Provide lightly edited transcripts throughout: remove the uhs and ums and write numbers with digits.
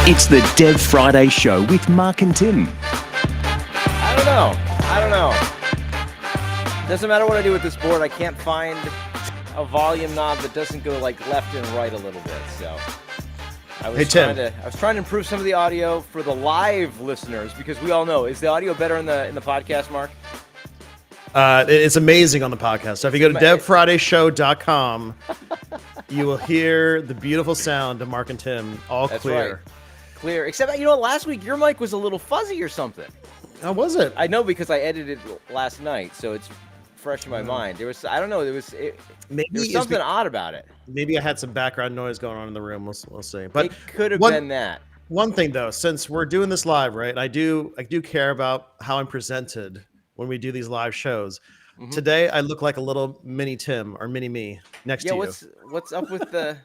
It's the Dev Friday Show with Mark and Tim. I don't know. Doesn't matter what I do with this board, I can't find a volume knob that doesn't go like left and right a little bit. So I was trying to improve some of the audio for the live listeners, because we all know, is the audio better in the podcast, Mark? It's amazing on the podcast. So if you go to devfridayshow.com, you will hear the beautiful sound of Mark and Tim, all That's clear. Right. Clear. Except, last week your mic was a little fuzzy or something. How was it? I know, because I edited it last night, so it's fresh in my mind. There was something odd about it. Maybe I had some background noise going on in the room. We'll see. But it could have been that. One thing though, since we're doing this live, right? I do care about how I'm presented when we do these live shows. Mm-hmm. Today I look like a little mini Tim or mini me next to you. What's up with the?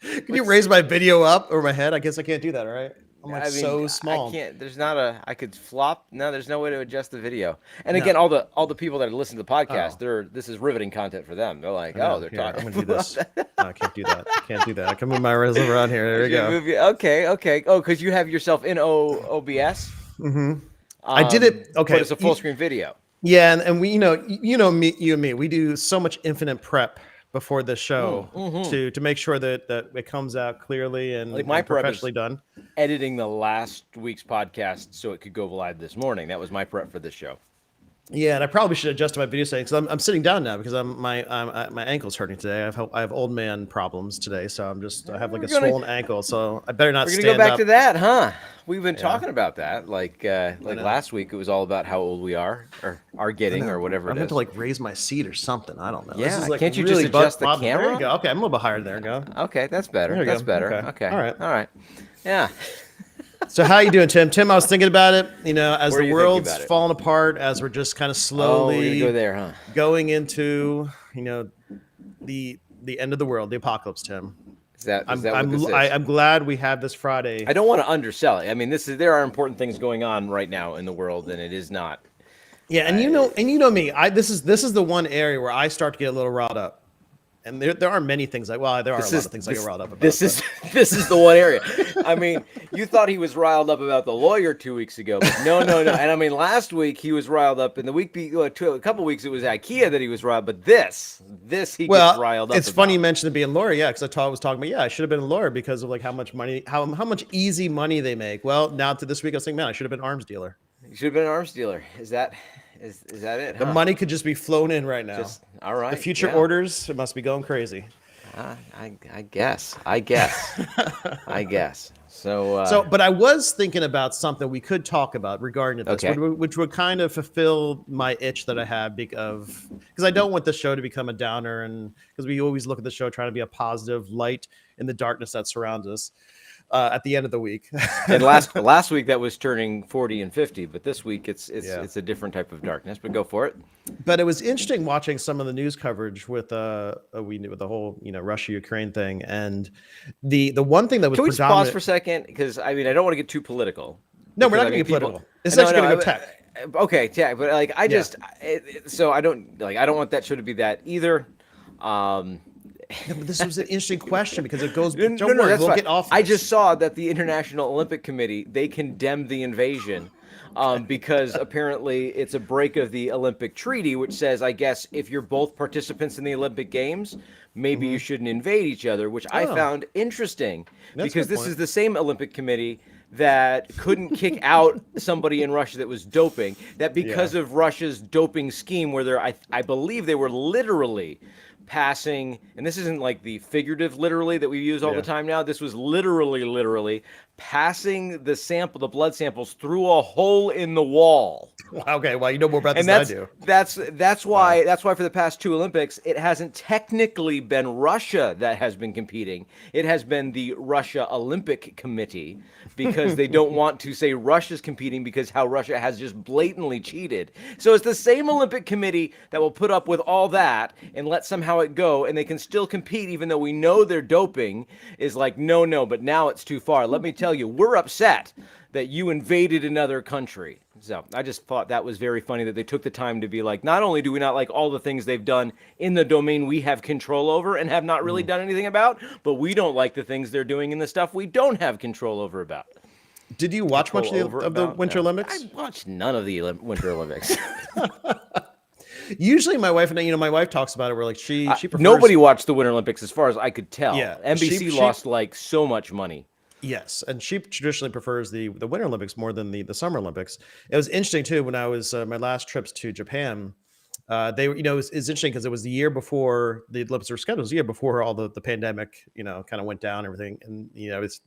Can you raise my video up over my head? I guess I can't do that, right? I'm so small. I can't. There's not I could flop. No, there's no way to adjust the video. And again, all the people that are listening to the podcast, this is riveting content for them. They're like, they're talking. I'm gonna do this. No, I can't do that. I can't do that. I can move my wrist around here. There we go. Okay. Oh, because you have yourself in OBS. Mm-hmm. I did it. Okay, but it's a full screen video. Yeah, and we, you and me, we do so much infinite prep before this show to make sure that it comes out clearly and, like my professionally done. Editing the last week's podcast so it could go live this morning. That was my prep for this show. Yeah, and I probably should adjust my video settings. I'm sitting down now because my ankle's hurting today. I have old man problems today, so I have like a swollen ankle, so I better not stand up. We're gonna go back to that, huh? We've been talking about that. Like last week, it was all about how old we are or are getting or whatever. I meant to like raise my seat or something. I don't know. Yeah, this is like can't you really just adjust the camera? There you go. Okay, I'm a little bit higher. There you go. Okay, that's better. That's better. Okay. All right. Yeah. So how you doing, Tim? Tim, I was thinking about it. As the world's falling apart, as we're just kind of slowly go there, huh? Going into the end of the world, the apocalypse, Tim. I'm glad we have this Friday. I don't want to undersell it. I mean, there are important things going on right now in the world, and it is not. Yeah, and you know me. This is the one area where I start to get a little riled up. And there are many things there are a lot of things I get riled up about. This is the one area. I mean, you thought he was riled up about the lawyer 2 weeks ago, but no. And I mean, last week he was riled up, and the week a couple weweeks it was IKEA that he was riled. But this he gets riled up. It's funny you mentioned being a lawyer, because I was talking about I should have been a lawyer because of like how much money, how much easy money they make. Well, now to this week I was thinking, man, I should have been an arms dealer. You should have been an arms dealer. Is that it? The money could just be flown in right now. All right. The future orders, it must be going crazy. I guess. So, but I was thinking about something we could talk about regarding this, which would kind of fulfill my itch that I have because I don't want the show to become a downer, and because we always look at the show trying to be a positive light in the darkness that surrounds us. At the end of the week. And last week that was turning 40 and 50, but this week it's a different type of darkness. But go for it. But it was interesting watching some of the news coverage with the whole Russia-Ukraine thing, and the one thing that was. Can we just pause for a second? Because I don't want to get too political. No, we're not going to get political. It's actually going to go tech. Okay, tech. But like I don't want that show to be that either. Yeah, but this was an interesting question because it goes. Don't worry, we'll get off. I just saw that the International Olympic Committee, they condemned the invasion because apparently it's a break of the Olympic Treaty, which says, I guess, if you're both participants in the Olympic Games, maybe you shouldn't invade each other, which I found interesting because this is the same Olympic Committee that couldn't kick out somebody in Russia that was doping. That because of Russia's doping scheme, where I believe they were literally passing, and this isn't like the figurative literally that we use all the time now. This was literally passing the blood samples through a hole in the wall. Okay, well, you know more about this than I do. That's why for the past two Olympics, it hasn't technically been Russia that has been competing. It has been the Russia Olympic Committee, because they don't want to say Russia's competing because how Russia has just blatantly cheated. So it's the same Olympic Committee that will put up with all that and let somehow it go, and they can still compete even though we know they're doping, is like, no, but now it's too far. Let me tell you, we're upset that you invaded another country. So I just thought that was very funny that they took the time to be like, not only do we not like all the things they've done in the domain we have control over and have not really done anything about, but we don't like the things they're doing in the stuff we don't have control over about. Did you watch much of the Winter Olympics? I watched none of the Winter Olympics. Usually my wife and my wife talks about it where like she prefers... Nobody watched the Winter Olympics as far as I could tell. Yeah, NBC lost like so much money. Yes, and she traditionally prefers the Winter Olympics more than the Summer Olympics. It was interesting too when I was my last trips to Japan. They were, it's interesting because it was the year before the Olympics were scheduled. It was the year before all the pandemic, kind of went down and everything, and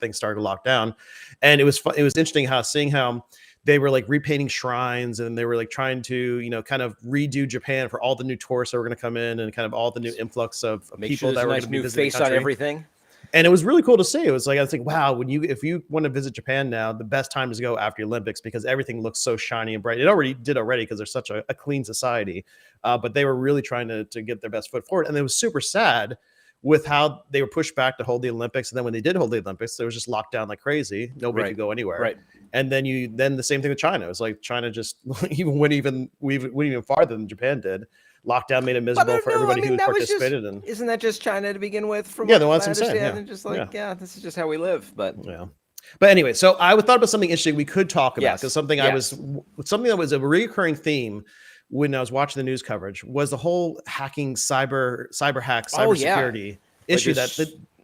things started to lock down. And it was interesting seeing how they were like repainting shrines, and they were like trying to kind of redo Japan for all the new tourists that were going to come in, and kind of all the new influx of people that were going to be visiting the country. Face on everything. And it was really cool to see. It was like, I was like, wow, if you want to visit Japan now, the best time is to go after the Olympics because everything looks so shiny and bright. It already did because they're such a clean society. But they were really trying to get their best foot forward. And it was super sad with how they were pushed back to hold the Olympics. And then when they did hold the Olympics, it was just locked down like crazy. Nobody could go anywhere. Right. And then the same thing with China. It was like China just went even farther than Japan did. Lockdown made it miserable for everybody who participated. Isn't that just China to begin with? From that's what I'm saying. And just like, this is just how we live. But But anyway, so I thought about something interesting we could talk about because something that was a recurring theme when I was watching the news coverage was the whole hacking, cyber hack, cybersecurity issue that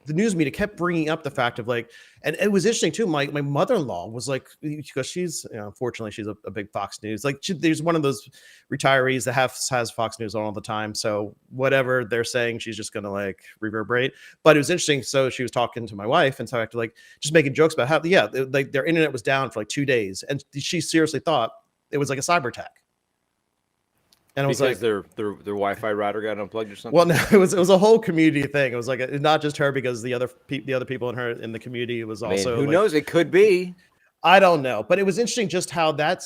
the news media kept bringing up the fact of like, and it was interesting too. My mother-in-law was like, because she's, unfortunately she's a big Fox News, like there's one of those retirees that has Fox News on all the time. So whatever they're saying, she's just going to like reverberate. But it was interesting. So she was talking to my wife and so I had to like, just making jokes about how, like their internet was down for like 2 days. And she seriously thought it was like a cyber attack. And it was because like their Wi-Fi router got unplugged or something. Well, no, it was a whole community thing. It was like not just her, because the other people in the community was also. Who knows? It could be. I don't know, but it was interesting just how that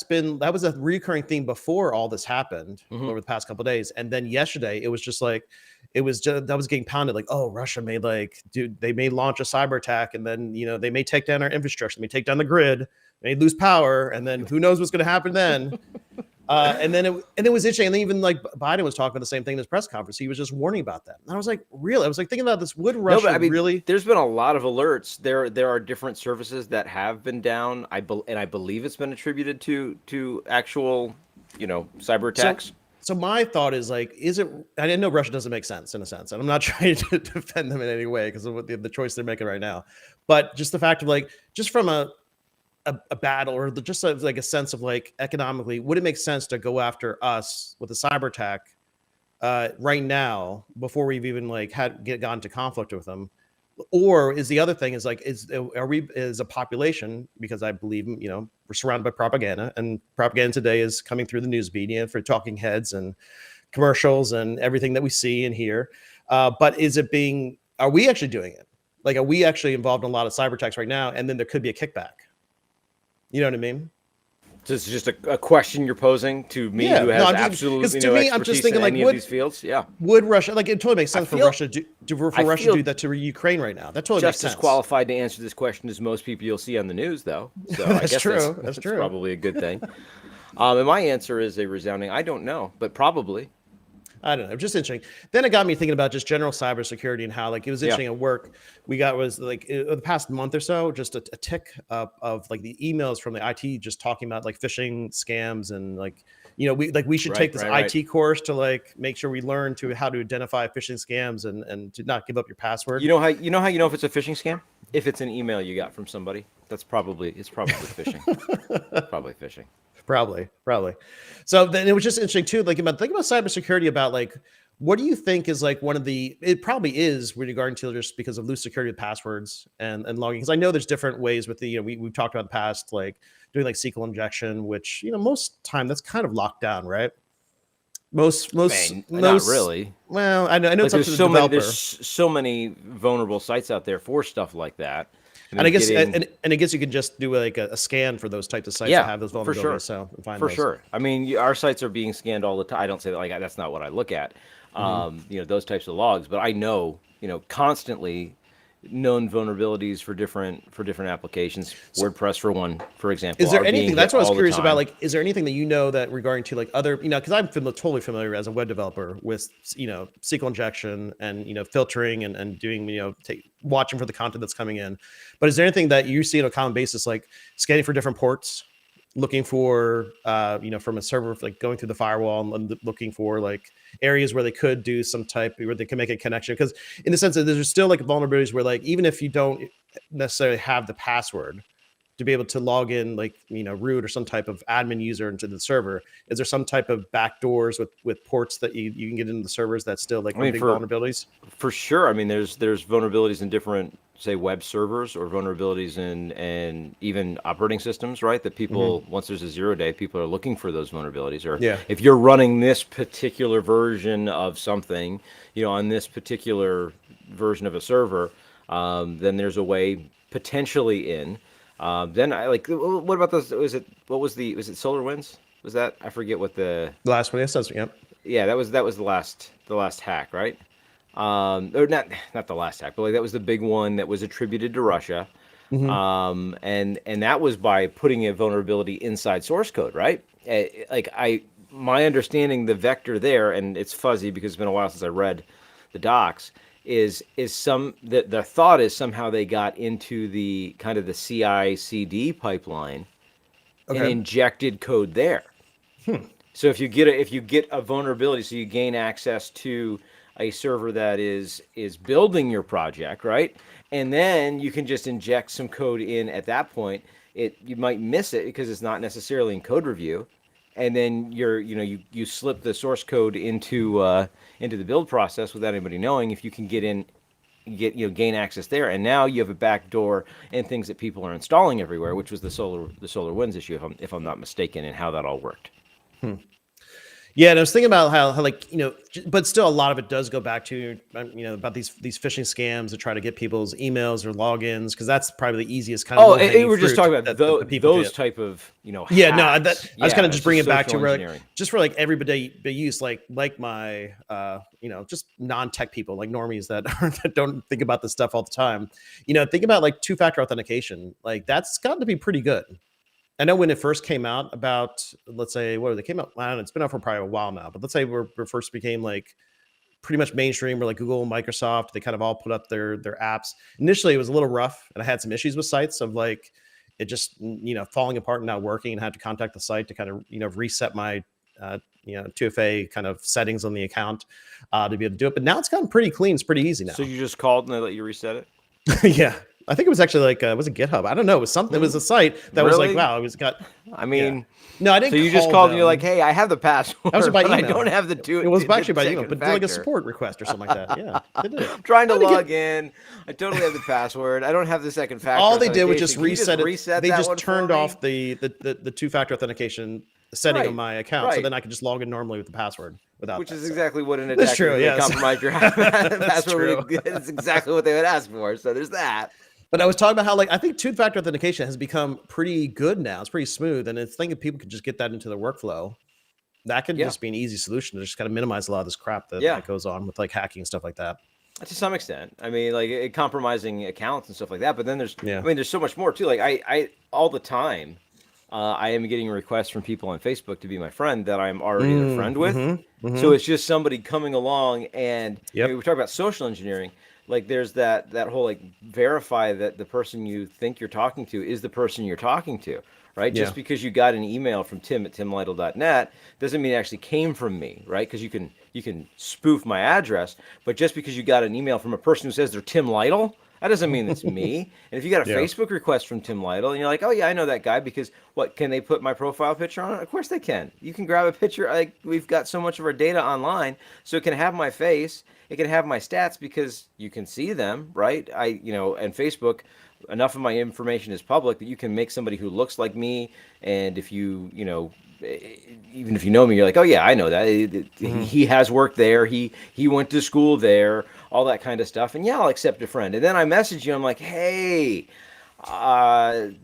was a recurring theme before all this happened over the past couple of days, and then yesterday it was just like that was getting pounded like, oh, Russia may they may launch a cyber attack, and then they may take down our infrastructure, they may take down the grid, they may lose power, and then who knows what's going to happen then. And then it was interesting. And then even like Biden was talking about the same thing in his press conference. He was just warning about that. And I was like, really? I was like thinking about this. Would Russia really? There's been a lot of alerts. There are different services that have been down. I believe it's been attributed to actual, cyber attacks. So my thought is like, is it? I know Russia doesn't make sense in a sense, and I'm not trying to defend them in any way because of the choice they're making right now. But just the fact of like, just from a battle or just like a sense of like economically, would it make sense to go after us with a cyber attack right now before we've even like gone to conflict with them? Or is the other thing is like, are we as a population, because I believe, we're surrounded by propaganda, and propaganda today is coming through the news media for talking heads and commercials and everything that we see and hear. But are we actually doing it? Like, are we actually involved in a lot of cyber attacks right now? And then there could be a kickback. You know what I mean? So it's just a question you're posing to me, who has absolutely no expertise I'm just thinking, in any of these fields. Yeah. Would Russia, like, it totally makes sense for Russia to do that to Ukraine right now. That totally makes sense. Just as qualified to answer this question as most people you'll see on the news, though. So I guess that's true. Probably a good thing. And my answer is a resounding, I don't know, but probably. I don't know. Just interesting. Then it got me thinking about just general cybersecurity and how like it was interesting at work. We was like the past month or so, just a tick of like the emails from the IT just talking about like phishing scams and like, we should take this IT course to like make sure we learn how to identify phishing scams and to not give up your password. You know how you know if it's a phishing scam? If it's an email you got from somebody, it's probably phishing. Probably phishing. Probably. So then it was just interesting too, like think about cybersecurity, about like, what do you think is like it probably is with regard to just because of loose security of passwords and logging. Because I know there's different ways with we've talked about in the past, like doing like SQL injection, which, most time that's kind of locked down, right? Most, not really. Well, I know like it's up to the developer. There's so many vulnerable sites out there for stuff like that. And I guess, and I guess you can just do like a scan for those types of sites that have those vulnerabilities. For sure. So find for those. Sure. I mean, our sites are being scanned all the time. I don't say that like that's not what I look at. Those types of logs, but I know, constantly, known vulnerabilities for different applications. WordPress for one, for example. Is there are being anything? That's hit what I was all the curious about. time. Like, is there anything that you know that regarding to like other, because I'm totally familiar as a web developer with SQL injection and filtering and doing watching for the content that's coming in. But is there anything that you see on a common basis, like scanning for different ports, looking for from a server, like going through the firewall and looking for like areas where they could do some type where they can make a connection? Because in the sense that there's still like vulnerabilities where like even if you don't necessarily have the password to be able to log in, like root or some type of admin user into the server, is there some type of backdoors with ports that you can get into the servers that still like big vulnerabilities? For sure. I mean, there's vulnerabilities in different, say, web servers, or vulnerabilities in even operating systems, right? That people, once there's a 0 day, people are looking for those vulnerabilities. Or if you're running this particular version of something, on this particular version of a server, then there's a way potentially in. Then I like. What about those? Was it SolarWinds? Was that? I forget what the last one. Yes, that's yeah. That was the last hack, right? Or not the last hack, but like that was the big one that was attributed to Russia. And that was by putting a vulnerability inside source code, right? My understanding, the vector there, and it's fuzzy because it's been a while since I read the docs, is the thought is somehow they got into the kind of the CI/CD pipeline and injected code there. So if you get a vulnerability, so you gain access to a server that is building your project, right? And then you can just inject some code in at that point. You might miss it because it's not necessarily in code review, and then you slip the source code into the build process without anybody knowing. If you can gain access there, and now you have a backdoor and things that people are installing everywhere, which was the SolarWinds issue, if I'm not mistaken, and how that all worked. Yeah, and I was thinking about how like but still a lot of it does go back to about these phishing scams to try to get people's emails or logins, because that's probably the easiest kind of. Oh, and we're just talking about those type of Yeah, no, hacks. I was kind of just bringing it back to where like, just for like everyday use, like my just non-tech people like normies that don't think about this stuff all the time. Think about like two-factor authentication. Like that's gotten to be pretty good. I know when it first came out, about, let's say, they came out, I don't know, it's been out for probably a while now, but let's say we first became like pretty much mainstream, or like Google, Microsoft, they kind of all put up their apps. Initially, it was a little rough, and I had some issues with sites of like it just falling apart and not working, and had to contact the site to kind of reset my 2FA kind of settings on the account to be able to do it. But now it's gotten pretty clean. It's pretty easy now. So you just called and they let you reset it? Yeah. I think it was actually like was it GitHub? I don't know. It was something. It was a site that was like, wow, it was got. I mean, yeah. No, I didn't. So you just called and you're like, hey, I have the password. That was by email. I don't have the two. It was actually by email, but did like a support request or something like that. Yeah, they did it. I'm trying to log in. I totally have the password. I don't have the second factor. All they did was just reset it. Reset they that just turned off the two-factor authentication setting on my account, so then I could just log in normally with the password. Which is exactly what an attacker That's true, yes. compromise your password. That's exactly what they would ask for. So there's that. But I was talking about how, like, I think two-factor authentication has become pretty good now. It's pretty smooth, and it's thinking people could just get that into their workflow. That could just be an easy solution to just kind of minimize a lot of this crap that goes on with like hacking and stuff like that. To some extent, I mean, like compromising accounts and stuff like that. But then there's, I mean, there's so much more too. Like I all the time, I am getting requests from people on Facebook to be my friend that I'm already a friend with. So it's just somebody coming along, and I mean, we talk about social engineering. Like there's that whole like verify that the person you think you're talking to is the person you're talking to, right? Just because you got an email from Tim at timlytle.net doesn't mean it actually came from me, right? Because you can spoof my address, but just because you got an email from a person who says they're Tim Lytle, that doesn't mean it's me. And if you got a Facebook request from Tim Lytle and you're like, oh yeah, I know that guy, because what, can they put my profile picture on it? Of course they can. You can grab a picture. Like we've got so much of our data online, so it can have my face, it can have my stats because you can see them, right? And Facebook, enough of my information is public that you can make somebody who looks like me, and if even if you know me, you're like, oh yeah, I know that. He has worked there. He went to school there, all that kind of stuff. And yeah, I'll accept a friend. And then I message you. I'm like, hey, I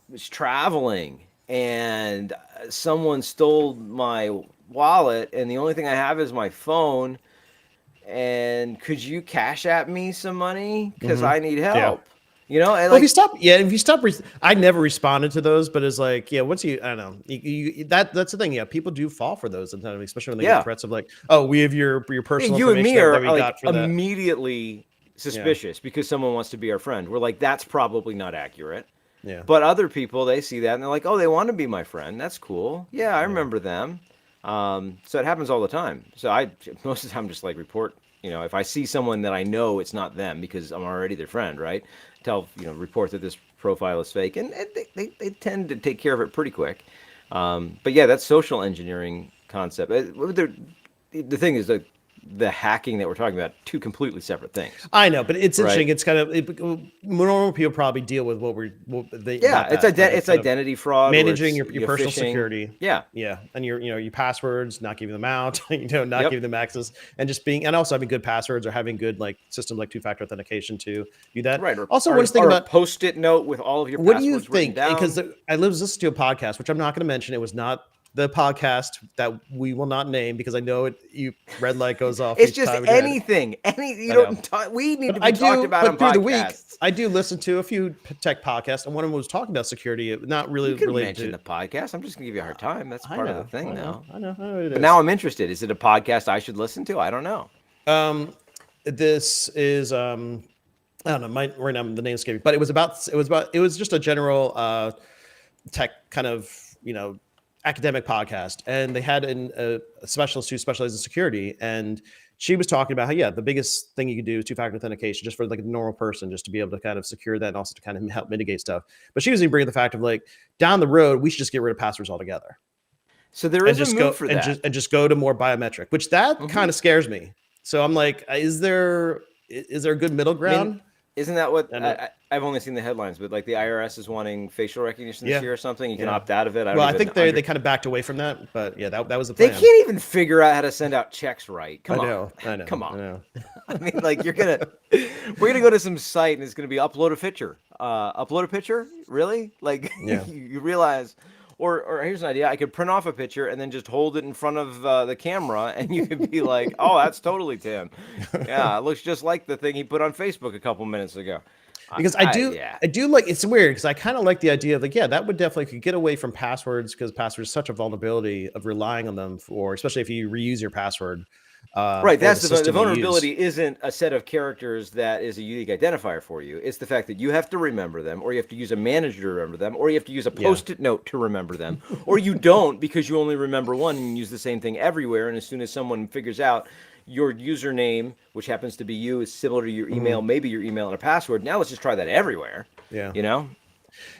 was traveling and someone stole my wallet, and the only thing I have is my phone. And and could you cash at me some money because I need help? Yeah. You know, and well, like, if you stop, I never responded to those, but it's like, yeah, once you, I don't know, that's the thing. Yeah, people do fall for those sometimes, especially when they get threats of like, oh, we have your personal you and information me that are we like got for that. immediately suspicious because someone wants to be our friend. We're like, that's probably not accurate. Yeah. But other people, they see that and they're like, oh, they want to be my friend. That's cool. Yeah, I remember them. So it happens all the time. So I most of the time just like report. You know, if I see someone that I know it's not them because I'm already their friend, right? Report that this profile is fake, and they tend to take care of it pretty quick. But yeah, that social engineering concept. The thing is that the hacking that we're talking about, two completely separate things. I know, but it's interesting. Right? It's kind of normal people probably deal with It's identity fraud, managing your personal phishing. security. Yeah, and your passwords, not giving them out, not giving them access, and just and also having good passwords or having good like systems like two-factor authentication to do that. Right. Also, one thing about a Post-it note with all of your what do you passwords written think? down. Because I listened to a podcast, which I'm not going to mention. It was not the podcast that we will not name because I know red light goes off. It's just anything. We need to be talked about on podcasts. The week, I do listen to a few tech podcasts, and one of them was talking about security, not really related to the podcast. I'm just gonna give you a hard time. That's part of the thing now. I know it is. But now I'm interested. Is it a podcast I should listen to? I don't know. This is I don't know. Right now the name's escaping, but it was just a general tech kind of academic podcast, and they had a specialist who specializes in security, and she was talking about how the biggest thing you can do is two-factor authentication just for like a normal person, just to be able to kind of secure that and also to kind of help mitigate stuff. But she was even bringing the fact of like down the road we should just get rid of passwords altogether. So there is a move for that, and just go to more biometric, which kind of scares me. So I'm like, is there a good middle ground? I mean, isn't that what I've only seen the headlines, but like the IRS is wanting facial recognition this year or something. You can opt out of it. I think they kind of backed away from that, but that was the plan. They can't even figure out how to send out checks right. Come on. I know. Come on. I know. I mean, like we're gonna go to some site and it's gonna be upload a picture. Upload a picture? Really? Like you realize. Or here's an idea. I could print off a picture and then just hold it in front of the camera, and you could be like, "Oh, that's totally Tim. Yeah, it looks just like the thing he put on Facebook a couple minutes ago." Because I do like, it's weird because I kind of like the idea of like, that would definitely could get away from passwords, because passwords is such a vulnerability of relying on them especially if you reuse your password. Right, that's the vulnerability isn't a set of characters that is a unique identifier for you. It's the fact that you have to remember them, or you have to use a manager to remember them, or you have to use a Post-it note to remember them, or you don't because you only remember one and you use the same thing everywhere. And as soon as someone figures out your username, which happens to be you, is similar to your email, maybe your email and a password. Now let's just try that everywhere. Yeah.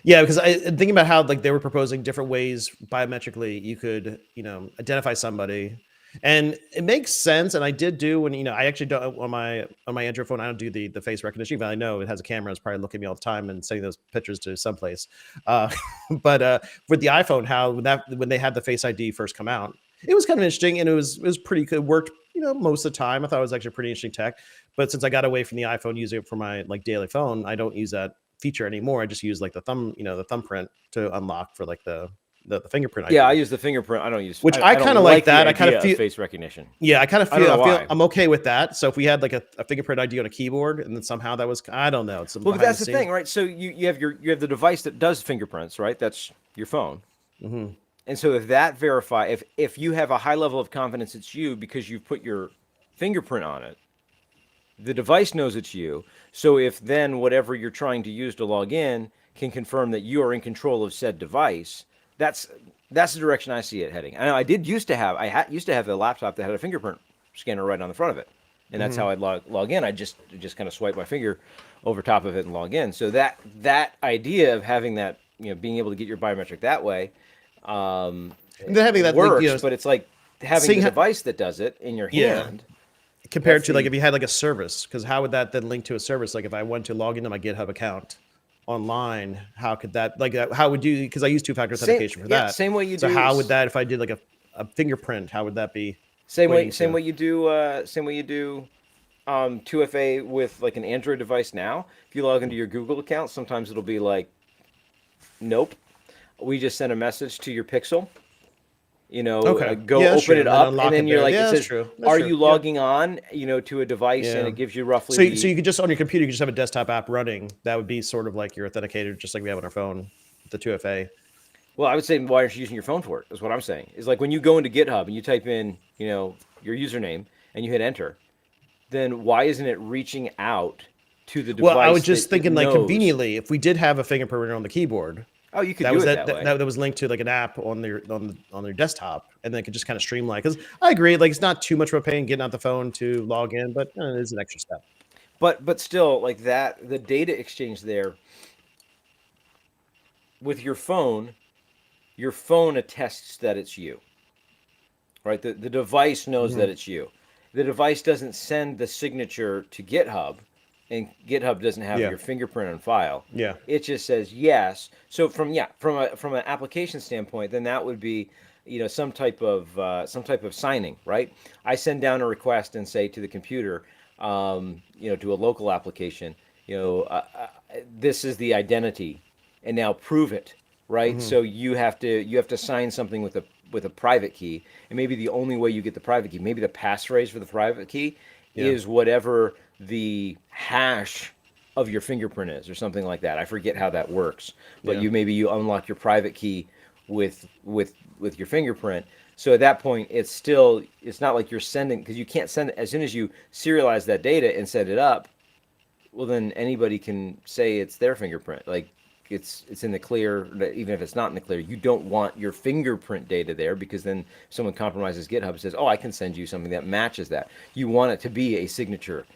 Yeah, because I'm thinking about how like they were proposing different ways biometrically you could, identify somebody. And it makes sense. And I did do when, I actually don't on my Android phone, I don't do the face recognition, but I know it has a camera. It's probably looking at me all the time and sending those pictures to someplace. But with the iPhone, how when they had the Face ID first come out, it was kind of interesting, and it was pretty good. It worked, most of the time. I thought it was actually pretty interesting tech. But since I got away from the iPhone, using it for my like daily phone, I don't use that feature anymore. I just use like the thumbprint to unlock for like the fingerprint. Yeah, I use the fingerprint. I don't use, which I kind of like that. I kind of feel face recognition. Yeah, I kind of feel I'm okay with that. So if we had like a fingerprint ID on a keyboard, and then somehow that was, I don't know. It's well, but that's the thing, right? So you have the device that does fingerprints, right? That's your phone. Mm-hmm. And so if that if you have a high level of confidence it's you because you've put your fingerprint on it, the device knows it's you. So if then whatever you're trying to use to log in can confirm that you are in control of said device, that's the direction I see it heading. I know I used to have a laptop that had a fingerprint scanner right on the front of it, and that's how I'd log in. I just kind of swipe my finger over top of it and log in. So that idea of having that, being able to get your biometric that way, having that works. But it's like having a device that does it in your hand. Compared to like if you had like a service, because how would that then link to a service? Like if I went to log into my GitHub account online, how could that how would you, because I use two-factor authentication for that. Same way you do. So how would that, if I did like a fingerprint, how would that be? Same way you do 2FA with like an Android device now. If you log into your Google account, sometimes it'll be like, nope, we just sent a message to your Pixel. Okay. go Yeah, that's open true. it And then up, unlock and then it you're there. like, Yeah, it that's says, true. That's "Are true. you Yeah. logging on?" To a device, and Yeah. it gives you roughly. So you could just on your computer, you could just have a desktop app running. That would be sort of like your authenticator, just like we have on our phone, the 2FA. Well, I would say, why aren't you using your phone for it? Is what I'm saying. Is like when you go into GitHub and you type in, your username and you hit enter, then why isn't it reaching out to the Well, I was device just that it thinking, like, knows? conveniently, if we did have a fingerprint reader on the keyboard, Oh, you could that do was it that that way. that was linked to like an app on their desktop, and then it could just kind of streamline. Because I agree, like it's not too much of a pain getting out the phone to log in, but it is an extra step. But still, like that, the data exchange there with your phone attests that it's you, right? The device knows that it's you. The device doesn't send the signature to GitHub, and GitHub doesn't have Yeah. your fingerprint on file. Yeah. It just says yes. So from an application standpoint, then that would be some type of signing, right? I send down a request and say to the computer, to a local application, this is the identity, and now prove it, right? So you have to sign something with a private key, and maybe the only way you get the private key, maybe the passphrase for the private key is whatever the hash of your fingerprint is, or something like that. I forget how that works, but Yeah. you unlock your private key with your fingerprint. So at that point, it's not like you're sending, because you can't send it as soon as you serialize that data and set it up. Well, then anybody can say it's their fingerprint. Like it's in the clear. Even if it's not in the clear, you don't want your fingerprint data there, because then someone compromises GitHub and says, "Oh, I can send you something that matches that." You want it to be a signature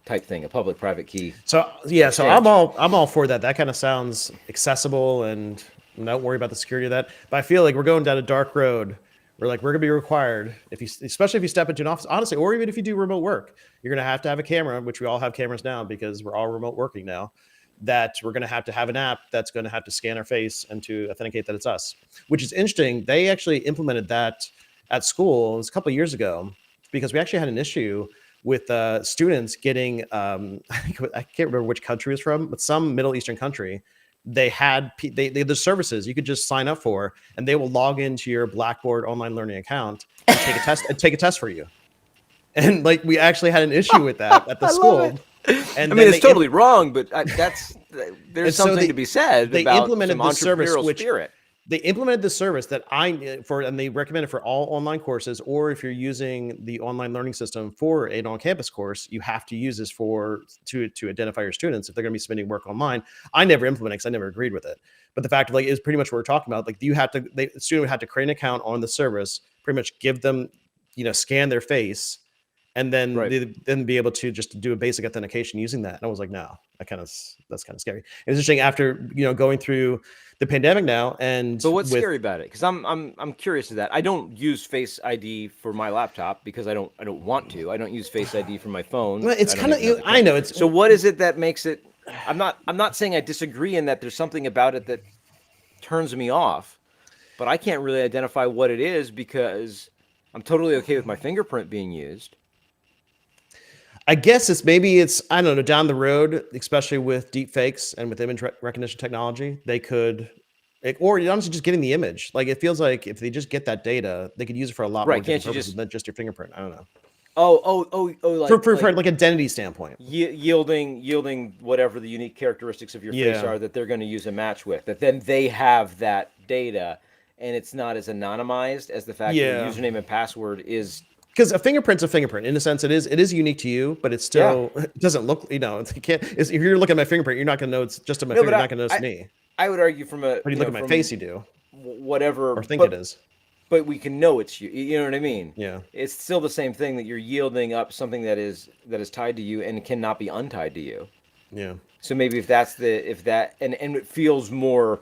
type thing, a public-private key. So yeah, so exchange. I'm all for that. That kind of sounds accessible, and not worry about the security of that. But I feel like we're going down a dark road. We're gonna be required, especially if you step into an office, honestly, or even if you do remote work, you're gonna have to have a camera, which we all have cameras now because we're all remote working now. That we're gonna have to have an app that's gonna have to scan our face and to authenticate that it's us, which is interesting. They actually implemented that at school. It was a couple of years ago, because we actually had an issue with students getting I can't remember which country it's from, but some Middle Eastern country. They had the services you could just sign up for, and they will log into your Blackboard online learning account and take a test for you. And like we actually had an issue with that at the school. And I mean, it's totally wrong, but there's something to be said about implemented some the service, entrepreneurial spirit. They implemented the service that and they recommend it for all online courses, or if you're using the online learning system for an on-campus course, you have to use this to identify your students if they're going to be submitting work online. I never implemented it because I never agreed with it. But the fact of is pretty much what we're talking about. Like the student would have to create an account on the service, pretty much give them, scan their face, and then then be able to just do a basic authentication using that. And I was like, no, that's kind of scary. It's interesting after going through the pandemic now. But what's scary about it? Because I'm curious of that. I don't use Face ID for my laptop because I don't want to. I don't use Face ID for my phone. Well, it's kind of I know it's so. What is it that makes it? I'm not saying I disagree in that there's something about it that turns me off, but I can't really identify what it is because I'm totally okay with my fingerprint being used. I guess it's I don't know, down the road, especially with deep fakes and with image recognition technology, they could, or honestly just getting the image. Like it feels like if they just get that data, they could use it for a lot more different purposes than just your fingerprint. I don't know. Like, for like identity standpoint, yielding whatever the unique characteristics of your face are that they're going to use a match with. That then they have that data, and it's not as ananonymized as the fact that your username and password is. Because a fingerprint's a fingerprint in a sense. It is unique to you, but it still it doesn't look. It can't. If you're looking at my fingerprint, you're not going to know it's just my finger. You're not going to know it's me. I would argue from a. When you look at my face, you do. Whatever. Or think it is. But we can know it's you. You know what I mean? Yeah. It's still the same thing that you're yielding up something that is tied to you and cannot be untied to you. Yeah. So maybe if it feels more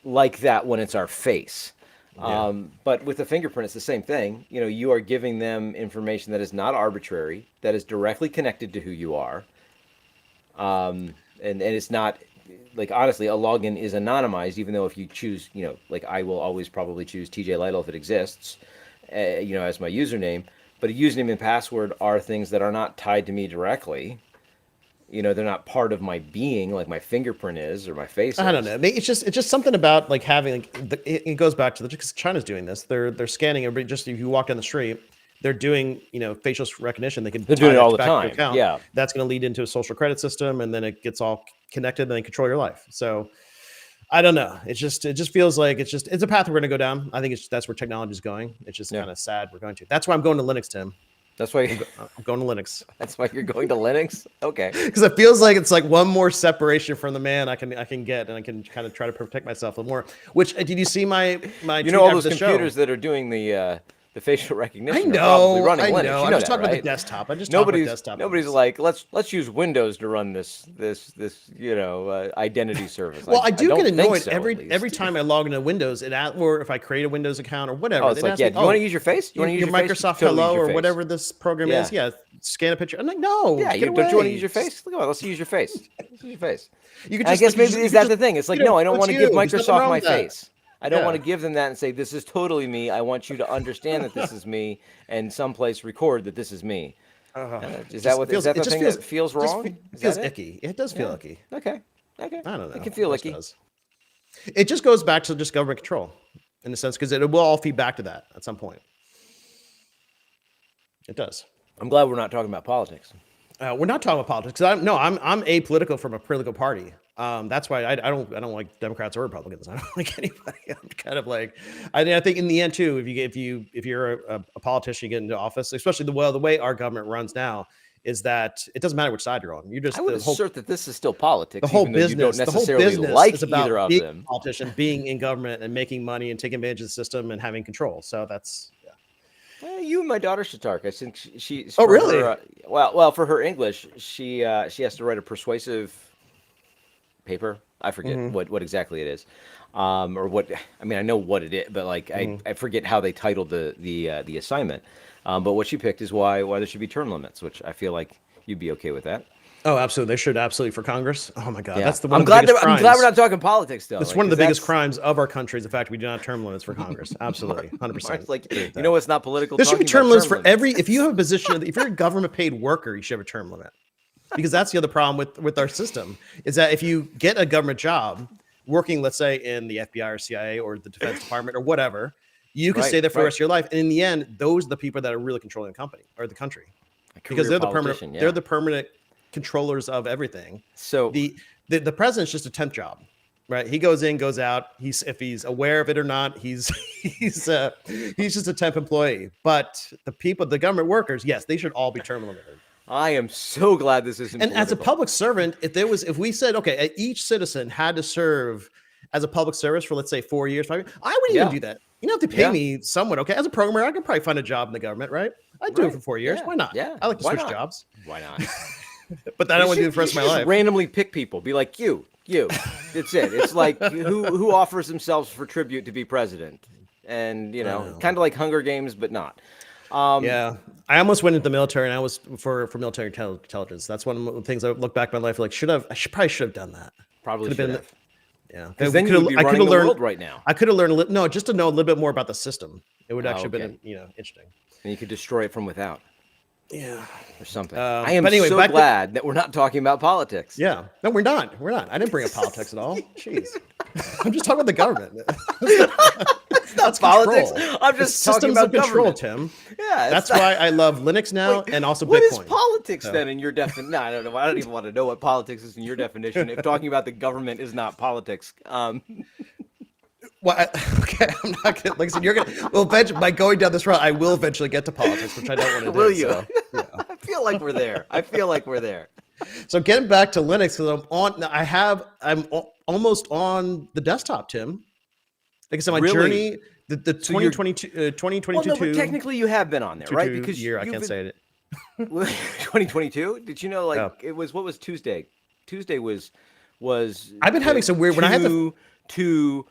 like that when it's our face. But with the fingerprint, it's the same thing. You are giving them information that is not arbitrary, that is directly connected to who you are. And it's not, like, honestly, a login is anonymized, even though if you choose, like I will always probably choose TJ Lytle if it exists, as my username. But a username and password are things that are not tied to me directly. they're not part of my being like my fingerprint is or my face. I don't know. It's just something about like having it goes back to because China's doing this. They're scanning everybody. Just if you walk down the street, they're doing facial recognition. They're doing it all the time. Yeah, that's going to lead into a social credit system, and then it gets all connected, and they control your life. So I don't know. It just feels like it's a path we're going to go down. I think that's where technology is going. It's just kind of sad we're going to. That's why I'm going to Linux, Tim. That's why I'm going to Linux. That's why you're going to Linux. Okay. Because it feels like it's like one more separation from the man I can get, and I can kind of try to protect myself a little more. Which did you see my all those computers that are doing the facial recognition? I know. Are probably running Linux. I know. I'm just talking about the desktop. Nobody's like let's use Windows to run this identity service. Well, I do get annoyed every time I log into Windows. Or if I create a Windows account or whatever. Oh, it's like, do you want to use your face? You want to use your Microsoft Hello or whatever this program is? Yeah, scan a picture. I'm like, no. Yeah, don't you want to use your face? Look, let's use your face. Let's use your face. You could I guess maybe is that the thing? It's like, no, I don't want to give Microsoft my face. I don't want to give them that and say, this is totally me. I want you to understand that this is me and someplace record that this is me. Is that the thing that feels wrong? It feels icky. It does feel icky. Okay. I don't know. It can feel icky. It just goes back to just government control in a sense, because it will all feed back to that at some point. It does. I'm glad we're not talking about politics. We're not talking about politics. I'm apolitical from a political party. That's why I don't like Democrats or Republicans. I don't like anybody. I'm kind of like, I think in the end too, if you're a politician, you get into office, especially the way our government runs now, is that it doesn't matter which side you're on. I would assert that this is still politics. The whole business, you don't necessarily like is about either of being them. A politician, being in government and making money and taking advantage of the system and having control. So that's. You and my daughter should talk. I think she's. Oh, really? Well, for her English, she has to write a persuasive paper. I forget what exactly it is, or what. I mean, I know what it is, but like I forget how they titled the assignment. But what she picked is why there should be term limits, which I feel like you'd be okay with that. Oh, absolutely. They should absolutely for Congress. Oh my God, that's the one. I'm glad we're not talking politics though. It's one of the biggest crimes of our country is the fact we do not have term limits for Congress. Absolutely, 100%. Like it's not political. There should be term limits for every. If you have a position, if you're a government paid worker, you should have a term limit. Because that's the other problem with our system is that if you get a government job working, let's say in the FBI or CIA or the Defense Department or whatever, you can stay there for the rest of your life. And in the end, those are the people that are really controlling the company or the country, because they're the permanent. Yeah. They're the permanent controllers of everything. So the president's just a temp job, right? He goes in, goes out. If he's aware of it or not, he's just a temp employee. But the government workers, yes, they should all be term limited. I am so glad this isn't. And as a public servant, if we said, okay, each citizen had to serve as a public service for, let's say, 4 years, 5 years, I wouldn't even do that. You don't have to pay me somewhat. Okay. As a programmer, I could probably find a job in the government, right? I'd do it for 4 years. Why not? Yeah. I like to switch jobs. Why not? But I don't want to do it for the rest of my life. Randomly pick people. Be like, you. That's it. It's like who offers themselves for tribute to be president. And, kind of like Hunger Games, but not. I almost went into the military, and I was for military intelligence. That's one of the things I look back in my life like I probably should have done that. Probably should have. Yeah, because then you would be running the world right now. I could have learned just to know a little bit more about the system. It would actually have been interesting. And you could destroy it from without. Yeah, or something. I am so glad that we're not talking about politics. Yeah, no, we're not. I didn't bring up politics at all. Jeez, I'm just talking about the government. That's politics. I'm just talking about control, Tim. Yeah, that's why I love Linux now and also Bitcoin. What is politics then in your definition? No, I don't know. I don't even want to know what politics is in your definition. If talking about the government is not politics. Well, okay, I'm not gonna. Like I said, you're gonna. Well, by going down this route, I will eventually get to politics, which I don't want to do. Will you? So, yeah. I feel like we're there. So getting back to Linux, because I'm almost on the desktop, Tim. Like I said, my journey, the 2022. Well, no, but technically you have been on there, right? Because I can't say it. 2022. Did you know? It was what was Tuesday? Tuesday was. I've been having some weird when I had the 22.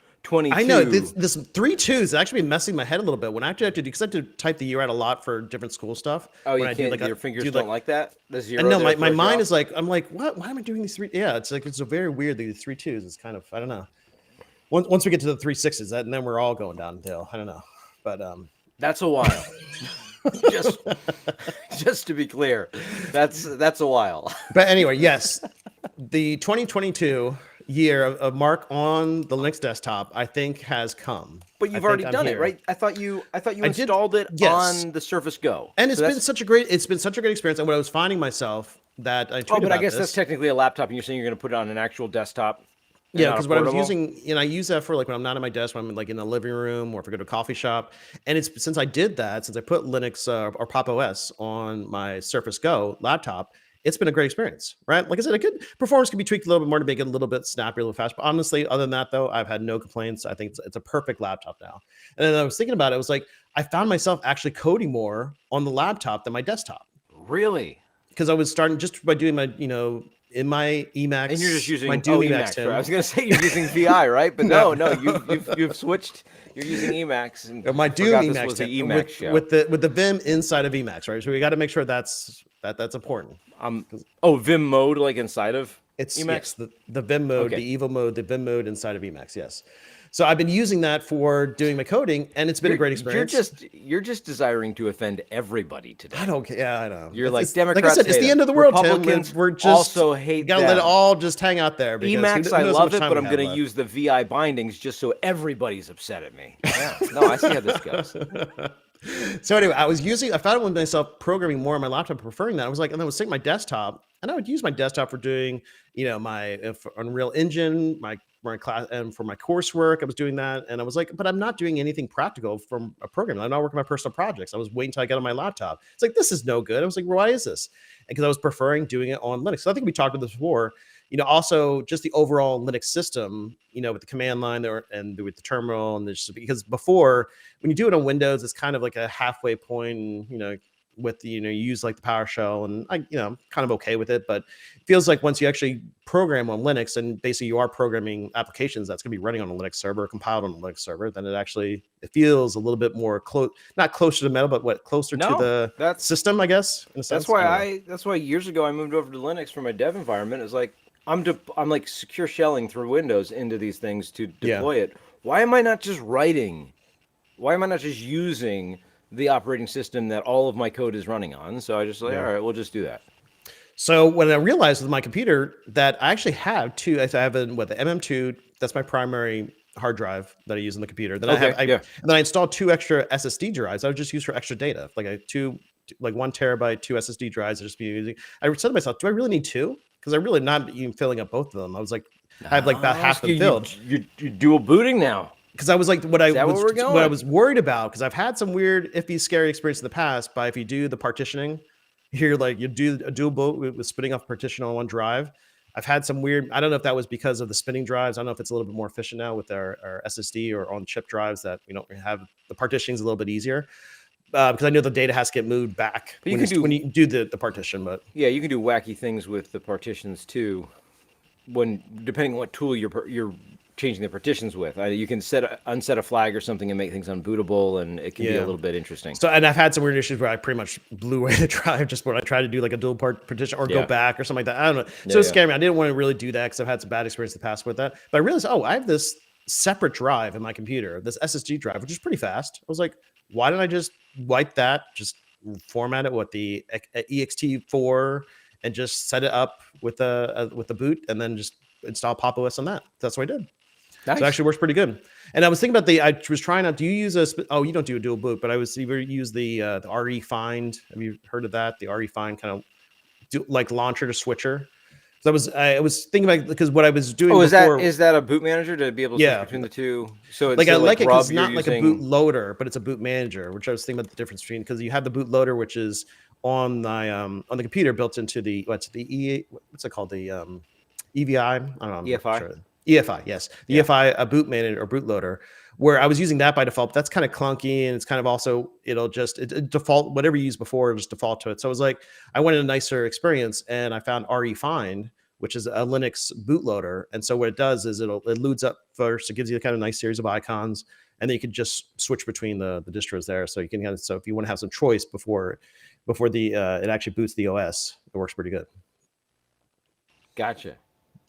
I know this 3 2s has actually been messing my head a little bit when I actually have to because I have to type the year out a lot for different school stuff. Oh, when can't, your fingers don't like that? The zero. No, my mind is like, I'm like, what? Why am I doing these 3? Yeah, it's a very weird. These 3 2s. It's kind of, I don't know. Once we get to the 3 6s, and then we're all going downhill. I don't know, but that's a while. just just to be clear, that's a while. But anyway, yes, the 2022 year of Mark on the Linux desktop, I think, has come. But you've already done it, right? I thought you installed it on the Surface Go. And it's been such a great experience. And what I was finding myself that I tweeted but I about guess this, that's technically a laptop, and you're saying you're going to put it on an actual desktop. Yeah, because what I was using, I use that for like when I'm not at my desk, when I'm like in the living room or if I go to a coffee shop. And it's since I did that, since I put Linux or Pop OS on my Surface Go laptop, it's been a great experience, right? Like I said, performance can be tweaked a little bit more to make it a little bit snappier, a little faster. But honestly, other than that, though, I've had no complaints. I think it's a perfect laptop now. And then I was thinking about it, I was like, I found myself actually coding more on the laptop than my desktop. Really? Because I was starting just by doing my, in my Emacs, and you're just using my Emacs. Right? I was going to say you're using VI, right? But no, you've switched. You're using Emacs. And my Doom Emacs was the Emacs show. with the Vim inside of Emacs, right? So we got to make sure that's important. Vim mode like inside of Emacs. Yes, the Vim mode, the evil mode, the Vim mode inside of Emacs. Yes. So I've been using that for doing my coding, and it's been a great experience. You're just desiring to offend everybody today. I don't care. Yeah, I know. You're like Democrats. Like I said, it's the end of the world, Republicans Tim. We're just also hate. Gotta let it all just hang out there. Emacs, I love it, but I'm going to use the VI bindings just so everybody's upset at me. Yeah. No, I see how this goes. So anyway, I found it with myself programming more on my laptop, preferring that. I was like, and I would sync my desktop, and I would use my desktop for doing, my Unreal Engine, my class, and for my coursework, I was doing that. And I was like, but I'm not doing anything practical from a program. I'm not working on my personal projects. I was waiting until I got on my laptop. It's like, this is no good. I was like, well, why is this? Because I was preferring doing it on Linux. So I think we talked about this before. Also just the overall Linux system, with the command line there and with the terminal, and because before when you do it on Windows, it's kind of like a halfway point, with the, you use like the PowerShell, and I'm kind of okay with it, but it feels like once you actually program on Linux and basically you are programming applications that's going to be running on a Linux server, compiled on a Linux server, then it feels a little bit more not closer to metal, but closer to the system, I guess. In a sense. That's why years ago I moved over to Linux for my dev environment. It's like I'm like secure shelling through Windows into these things to deploy it. Why am I not just writing? Why am I not just using the operating system that all of my code is running on? So I just all right, we'll just do that. So when I realized with my computer that I actually have two, I have the MM2, that's my primary hard drive that I use in the computer. Then and then I installed two extra SSD drives. I would just use for extra data, like 1 terabyte, 2 SSD drives. I just be using. I said to myself, do I really need two? Because I'm really not even filling up both of them. I was like, I have like about half of them filled. You're dual booting now. Because I was like, what I was worried about, because I've had some weird, iffy, scary experience in the past. But if you do the partitioning, you do a dual boot with spinning off partition on one drive. I've had some weird. I don't know if that was because of the spinning drives. I don't know if it's a little bit more efficient now with our SSD or on chip drives that we don't have the partitioning is a little bit easier. Because I know the data has to get moved back when you do the partition. But yeah, you can do wacky things with the partitions too. Depending on what tool you're changing the partitions with, you can unset a flag or something and make things unbootable, and it can be a little bit interesting. So, and I've had some weird issues where I pretty much blew away the drive just when I tried to do like a dual partition or go back or something like that. I don't know. So it scared me. I didn't want to really do that because I've had some bad experience in the past with that. But I realized, I have this separate drive in my computer, this SSD drive, which is pretty fast. I was like, why didn't I just wipe that, just format it with the ext4 and just set it up with the boot and then just install Pop OS on that? That's what I did. Nice. So it actually works pretty good. And I was thinking about I was trying out, do you use you don't do a dual boot, but I was either use the RE find. Have you heard of that? The RE find kind of like launcher to switcher. So I was thinking about, because what I was doing before, is that a boot manager to be able to switch between the two? So it's I like it because it's not like a boot loader, but it's a boot manager, which I was thinking about the difference between, because you have the boot loader, which is on the computer built into the what's it called, the EVI? I don't know. EFI. Sure. EFI, yes. The EFI, a boot manager or bootloader, where I was using that by default, but that's kind of clunky, and it's kind of also, it'll just default, whatever you used before, it'll just default to it. So I was like, I wanted a nicer experience, and I found RE Find, which is a Linux bootloader. And so what it does is it loads up first, it gives you a kind of nice series of icons, and then you can just switch between the distros there. So you can so if you want to have some choice before it actually boots the OS, it works pretty good. Gotcha.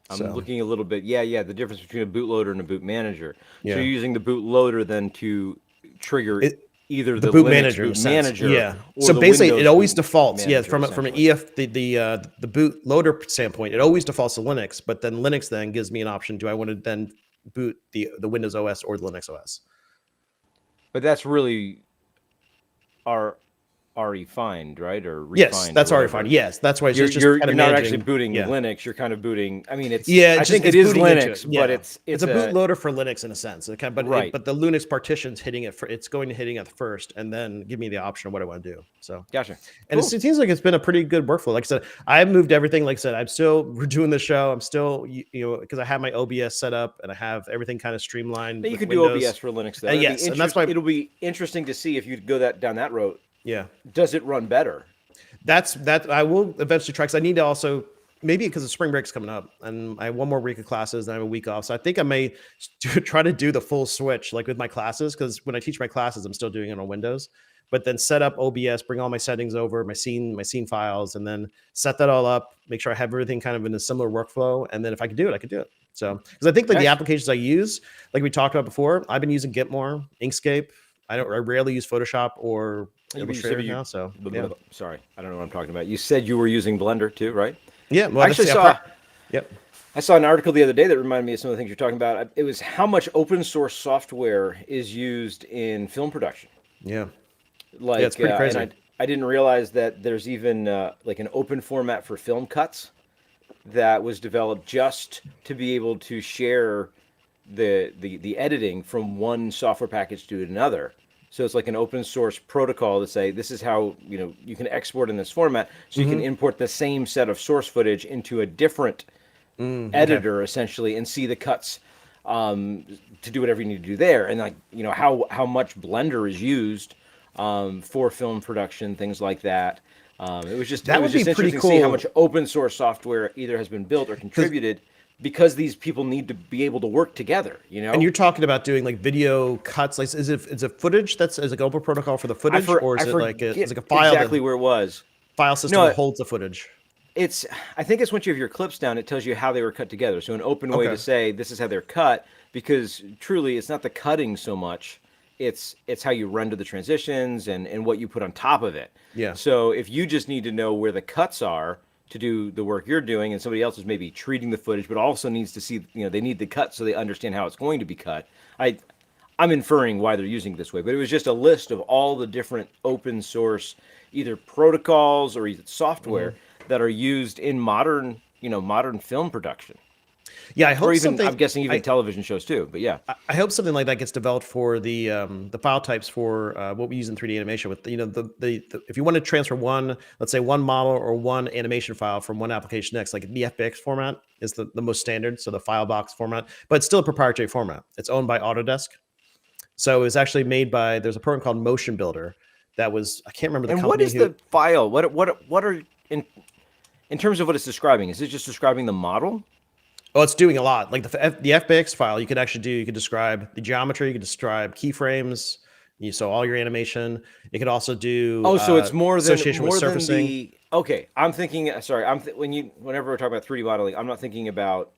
I'm looking a little bit. Yeah. The difference between a bootloader and a boot manager. So you're using the bootloader then to trigger either the the boot Linux manager, boot sense. manager, Yeah. or So the basically, Windows it always boot defaults. Yeah, manager, from an essentially. the boot loader standpoint, it always defaults to Linux. But then Linux then gives me an option: do I want to then boot the Windows OS or the Linux OS? But that's really our refined, right? Or refined? Yes, that's or already whatever. fine. Yes, that's why it's You're just you're, kind you're of not managing. actually booting Yeah. Linux. You're kind of booting. I mean, it's Yeah, I it's think just, it it's is booting into Linux, it. Yeah. but it's a bootloader for Linux in a sense. Okay, but Right. but the Linux partition's hitting it for it's going to hitting it first, and then give me the option of what I want to do. So gotcha. and Cool. it seems like it's been a pretty good workflow. Like I said, I moved everything. Like I said, we're doing the show. I'm still because I have my OBS set up and I have everything kind of streamlined. Now you with could Windows. do OBS for Linux though. Yes, and that's why it'll be interesting to see if you go down that road. Yeah, Does it run better? that I will eventually try because I need to also maybe because the spring break's coming up and I have one more week of classes and I have a week off. So I think I may try to do the full switch like with my classes because when I teach my classes, I'm still doing it on Windows. But then set up OBS, bring all my settings over, my scene files, and then set that all up. Make sure I have everything kind of in a similar workflow. And then if I could do it, I could do it. So because I think like the applications I use, like we talked about before, I've been using Git more, Inkscape. I rarely use Photoshop or Illustrator now. So yeah. Sorry, I don't know what I'm talking about. You said you were using Blender too, right? Yeah. Well, I actually saw. Yep. I saw an article the other day that reminded me of some of the things you're talking about. It was how much open source software is used in film production. Yeah. Like, it's pretty crazy. And I didn't realize that there's even like an open format for film cuts that was developed just to be able to share the editing from one software package to another. So it's like an open source protocol to say this is how you can export in this format, so you can import the same set of source footage into a different editor essentially and see the cuts to do whatever you need to do there. And like how much Blender is used for film production, things like that. It was just interesting to see how much open source software either has been built or contributed because these people need to be able to work together, And you're talking about doing like video cuts. Like, is it footage that's like open protocol for the footage, or is it like a file? Exactly where it was. File system that holds the footage. I think it's once you have your clips down, it tells you how they were cut together. So an open way to say this is how they're cut, because truly it's not the cutting so much. It's how you render the transitions and what you put on top of it. Yeah. So if you just need to know where the cuts are to do the work you're doing, and somebody else is maybe treating the footage, but also needs to see, they need the cut so they understand how it's going to be cut. I'm inferring why they're using it this way, but it was just a list of all the different open source, either protocols or either software that are used in modern film production. Yeah, I hope I'm guessing even television shows too. But yeah, I hope something like that gets developed for the file types for what we use in 3D animation. With if you want to transfer let's say one model or one animation file from one application next, like the FBX format is the most standard, so the file box format, but it's still a proprietary format. It's owned by Autodesk, so it was actually made by there's a program called Motion Builder that was I can't remember the company. And what is the file? What are in terms of what it's describing? Is it just describing the model? Oh, it's doing a lot. Like the FBX file, you could describe the geometry, you could describe keyframes, so all your animation. You could also do so it's more than surfacing. Okay, I'm thinking. Sorry, whenever we're talking about 3D modeling, I'm thinking about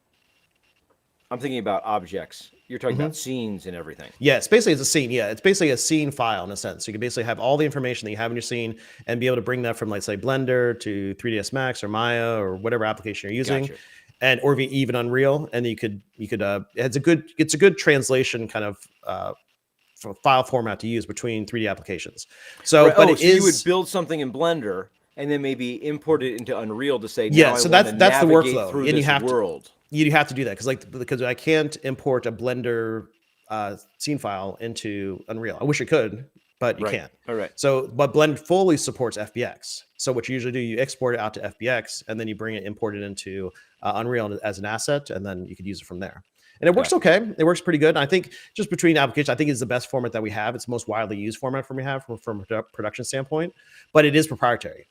objects. You're talking about scenes and everything. Yeah, it's a scene. Yeah, it's basically a scene file in a sense. So you can basically have all the information that you have in your scene and be able to bring that from, like, say, Blender to 3ds Max or Maya or whatever application you're using. Gotcha. Or even Unreal, and you could it's a good translation kind of file format to use between 3D applications. So, right. You would build something in Blender and then maybe import it into Unreal to say, so that's the workflow, through and you have to do that because I can't import a Blender scene file into Unreal. I wish I could, but you can't. All right. So, but Blend fully supports FBX. So what you usually do, you export it out to FBX, and then you import it into Unreal as an asset, and then you could use it from there. And it works okay. It works pretty good. And I think just between applications, I think it's the best format that we have. It's the most widely used format from a production standpoint, but it is proprietary.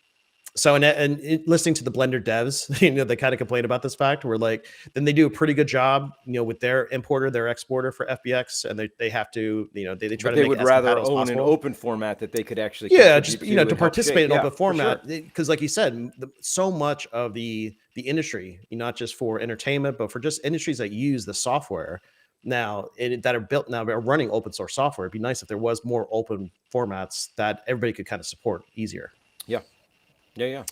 So, and listening to the Blender devs, they kind of complain about this fact. We're like, then they do a pretty good job, with their importer, their exporter for FBX, and they have to, they try to. They would rather own an open format that they could actually. Just to participate in open format, because like you said, so much of the industry, not just for entertainment, but for just industries that use the software now that are built now are running open source software. It'd be nice if there was more open formats that everybody could kind of support easier. Yeah. Yeah.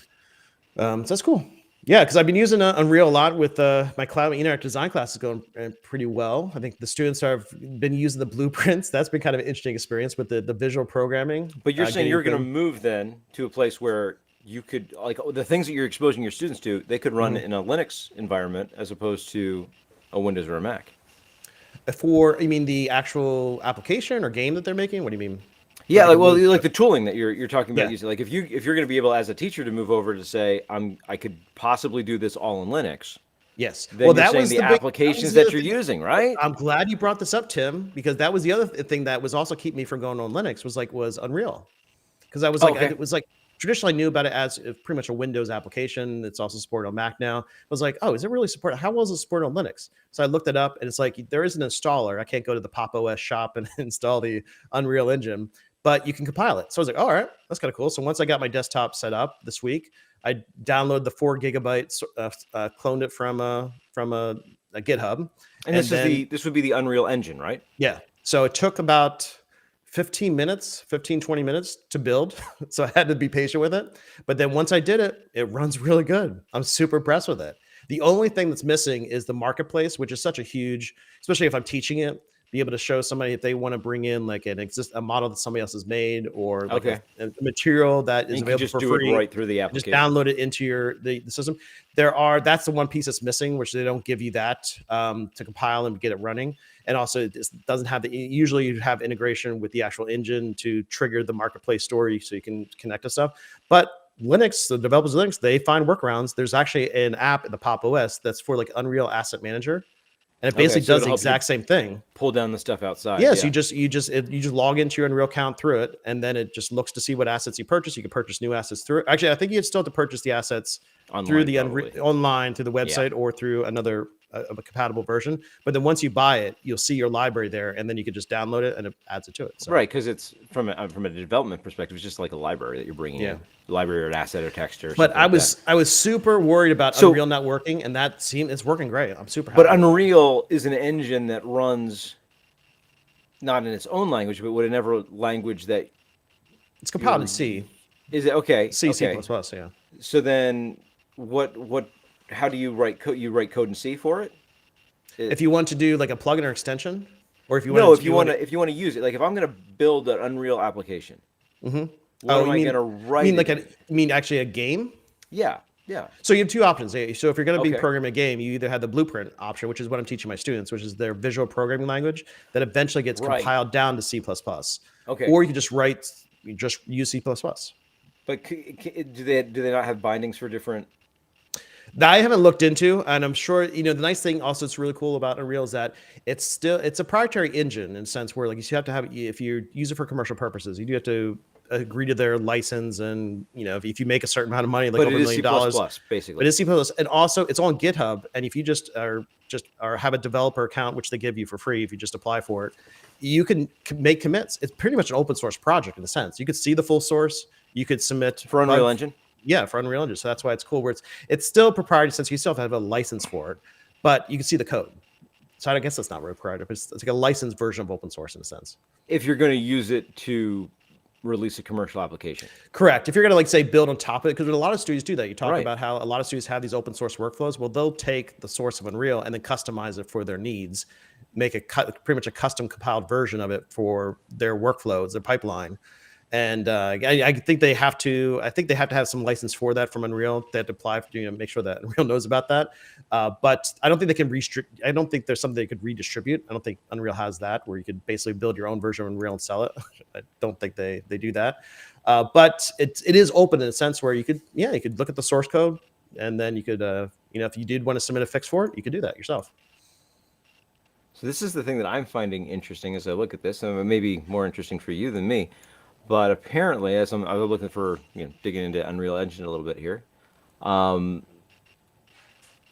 So that's cool. Yeah, because I've been using Unreal a lot with my cloud internet design classes going pretty well. I think the students have been using the blueprints. That's been kind of an interesting experience with the visual programming. But you're saying you're going to move then to a place where you could, like, the things that you're exposing your students to, they could run in a Linux environment as opposed to a Windows or a Mac. You mean the actual application or game that they're making? What do you mean? Yeah, like the tooling that you're talking about using. Like if you're going to be able as a teacher to move over to say I could possibly do this all in Linux. Yes. Then you're saying the applications that you're using, right? I'm glad you brought this up, Tim, because that was the other thing that was also keeping me from going on Linux was Unreal. Because I was like, it was like traditionally I knew about it as pretty much a Windows application. It's also supported on Mac now. I was like, oh, is it really supported? How well is it supported on Linux? So I looked it up, and it's like there is an installer. I can't go to the Pop! OS shop and install the Unreal Engine, but you can compile it. So I was like, all right, that's kind of cool. So once I got my desktop set up this week, I downloaded the 4 gigabytes, cloned it from a GitHub. And this would be the Unreal Engine, right? Yeah. So it took about 15, 20 minutes to build. So I had to be patient with it. But then once I did it, it runs really good. I'm super impressed with it. The only thing that's missing is the marketplace, which is such a huge, especially if I'm teaching it, be able to show somebody if they want to bring in like a model that somebody else has made or like a material that is available for free. It right through the application. Just download it into the system. That's the one piece that's missing, which they don't give you that to compile and get it running. And also it doesn't have usually you have integration with the actual engine to trigger the marketplace story so you can connect to stuff. But Linux, the developers of Linux, they find workarounds. There's actually an app in the Pop! OS that's for like Unreal Asset Manager. And it basically does the exact same thing. Pull down the stuff outside. Yes, you just log into your Unreal account through it, and then it just looks to see what assets you purchase. You can purchase new assets through it. Actually, I think you'd still have to purchase the assets through the online through the website or through another a compatible version. But then once you buy it, you'll see your library there, and then you can just download it and it adds it to it. So. Right, because it's from a development perspective, it's just like a library that you're bringing in, library or an asset or text or. But I was super worried about Unreal not working, and it's working great. I'm super happy. But Unreal is an engine that runs not in its own language, but whatever language that it's compiled in C. Is it okay? C++, yeah. So then, how do you write code? You write code in C for it? If you want to do like a plugin or extension, or if you want to use it, like if I'm going to build an Unreal application, what am I going to write? You mean actually a game? Yeah. So you have two options. So if you're going to be programming a game, you either have the blueprint option, which is what I'm teaching my students, which is their visual programming language that eventually gets compiled down to C++. Okay. Or you can just use C++. But do they not have bindings for different? That I haven't looked into, and I'm sure the nice thing also that's really cool about Unreal is that it's a proprietary engine in a sense where like you have to have if you use it for commercial purposes, you do have to agree to their license, and if you make a certain amount of money, like over $1 million, basically. But it's C++, and also it's on GitHub, and if you just have a developer account, which they give you for free if you just apply for it, you can make commits. It's pretty much an open source project in a sense. You could see the full source. You could submit for Unreal Engine. Yeah, for Unreal Engine. So that's why it's cool. Where it's still proprietary since you still have to have a license for it, but you can see the code. So I guess that's not really proprietary, but it's like a licensed version of open source in a sense. If you're going to use it to release a commercial application. Correct. If you're going to say build on top of it, because a lot of studios do that. You talk about how a lot of studios have these open source workflows. Well, they'll take the source of Unreal and then customize it for their needs, make pretty much a custom compiled version of it for their workflows, their pipeline. And I think they have to. I think they have to have some license for that from Unreal. They have to apply for make sure that Unreal knows about that. But I don't think they can restrict. I don't think there's something they could redistribute. I don't think Unreal has that, where you could basically build your own version of Unreal and sell it. I don't think they do that. But it is open in a sense where you could look at the source code, and then you could if you did want to submit a fix for it, you could do that yourself. So this is the thing that I'm finding interesting as I look at this, and it may be more interesting for you than me. But apparently, as I'm looking for, digging into Unreal Engine a little bit here,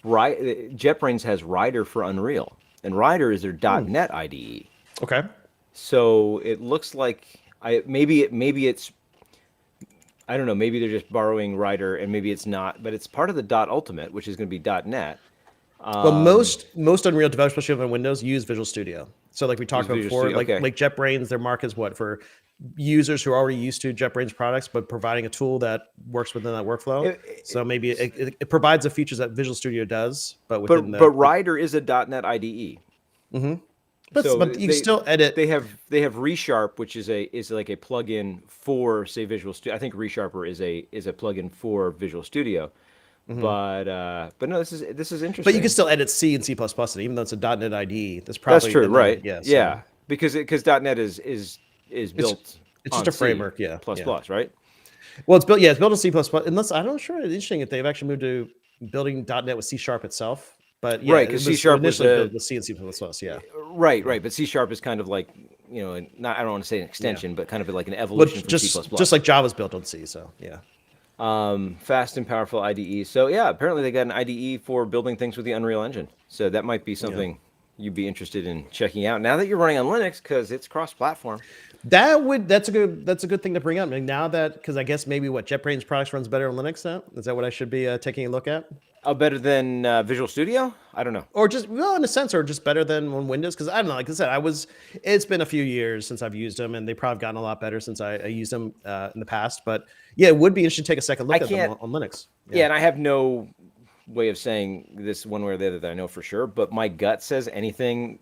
JetBrains has Rider for Unreal, and Rider is their .NET IDE. Okay. So it looks like maybe it's I don't know, maybe they're just borrowing Rider, and maybe it's not, but it's part of the .Ultimate, which is going to be .NET. Well, most Unreal developers, especially on Windows, use Visual Studio. So like we talked about before, like JetBrains, their mark is what for users who are already used to JetBrains products, but providing a tool that works within that workflow. So maybe it provides the features that Visual Studio does, but within but Rider is a .NET IDE. Mm-hmm. But you can still edit. They have Resharp, which is like a plugin for, say, Visual Studio. I think Resharper is a plugin for Visual Studio. Mm-hmm. But no, this is interesting. But you can still edit C and C++, and even though it's a .NET IDE, that's probably true, right? Yeah, so. Yeah, because .NET is built. It's just a framework, C++, right? Well, it's built in C++. Unless I'm not sure. It's interesting if they've actually moved to building .NET with C# itself. But yeah, right, because C# was built with C and C++. Yeah, right. But C# is kind of like, not, I don't want to say an extension, but kind of like an evolution from C++. Just like Java's built on C. So yeah. Fast and powerful IDE. So yeah, apparently they got an IDE for building things with the Unreal Engine. So that might be something you'd be interested in checking out now that you're running on Linux, because it's cross-platform. That's a good thing to bring up. I mean, now that, because I guess maybe JetBrains products runs better on Linux now. Is that what I should be taking a look at? Better than Visual Studio? I don't know. Or just, well, in a sense, or just better than on Windows? Because I don't know. Like I said, it's been a few years since I've used them, and they've probably gotten a lot better since I used them in the past. But yeah, it would be interesting to take a second look at them on Linux. Yeah, and I have no way of saying this one way or the other that I know for sure, but my gut says it's going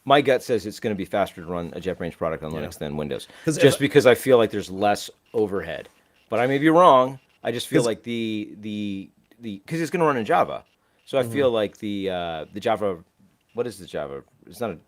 to be faster to run a JetBrains product on Linux than Windows. Because I feel like there's less overhead. But I may be wrong. I just feel like because it's going to run in Java. So I feel like the Java, what is the Java? It's not a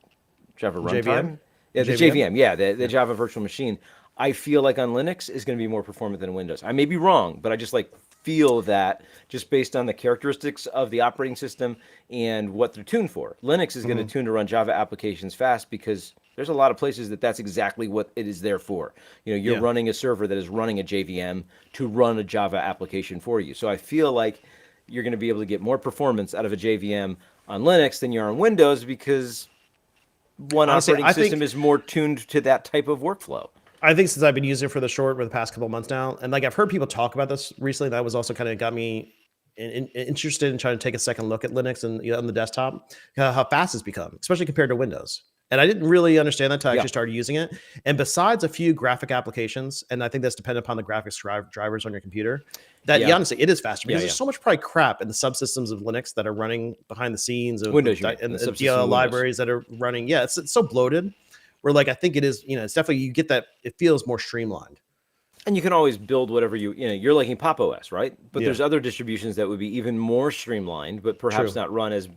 Java runtime? Yeah, the JVM. Yeah, the Java virtual machine. I feel like on Linux is going to be more performant than Windows. I may be wrong, but I just feel that just based on the characteristics of the operating system and what they're tuned for. Linux is going to tune to run Java applications fast because there's a lot of places that's exactly what it is there for. You're running a server that is running a JVM to run a Java application for you. So I feel like you're going to be able to get more performance out of a JVM on Linux than you are on Windows because operating system is more tuned to that type of workflow. I think since I've been using it for the past couple of months now, and I've heard people talk about this recently, that was also kind of got me interested in trying to take a second look at Linux and on the desktop, how fast it's become, especially compared to Windows. And I didn't really understand that until I actually started using it. And besides a few graphic applications, and I think that's dependent upon the graphics drivers on your computer, honestly, it is faster because there's so much probably crap in the subsystems of Linux that are running behind the scenes and Windows, and libraries that are running. Yeah, it's so bloated. Where I think it is, it's definitely, you get that, it feels more streamlined. And you can always build whatever you're liking Pop OS, right? But there's other distributions that would be even more streamlined, but perhaps not run as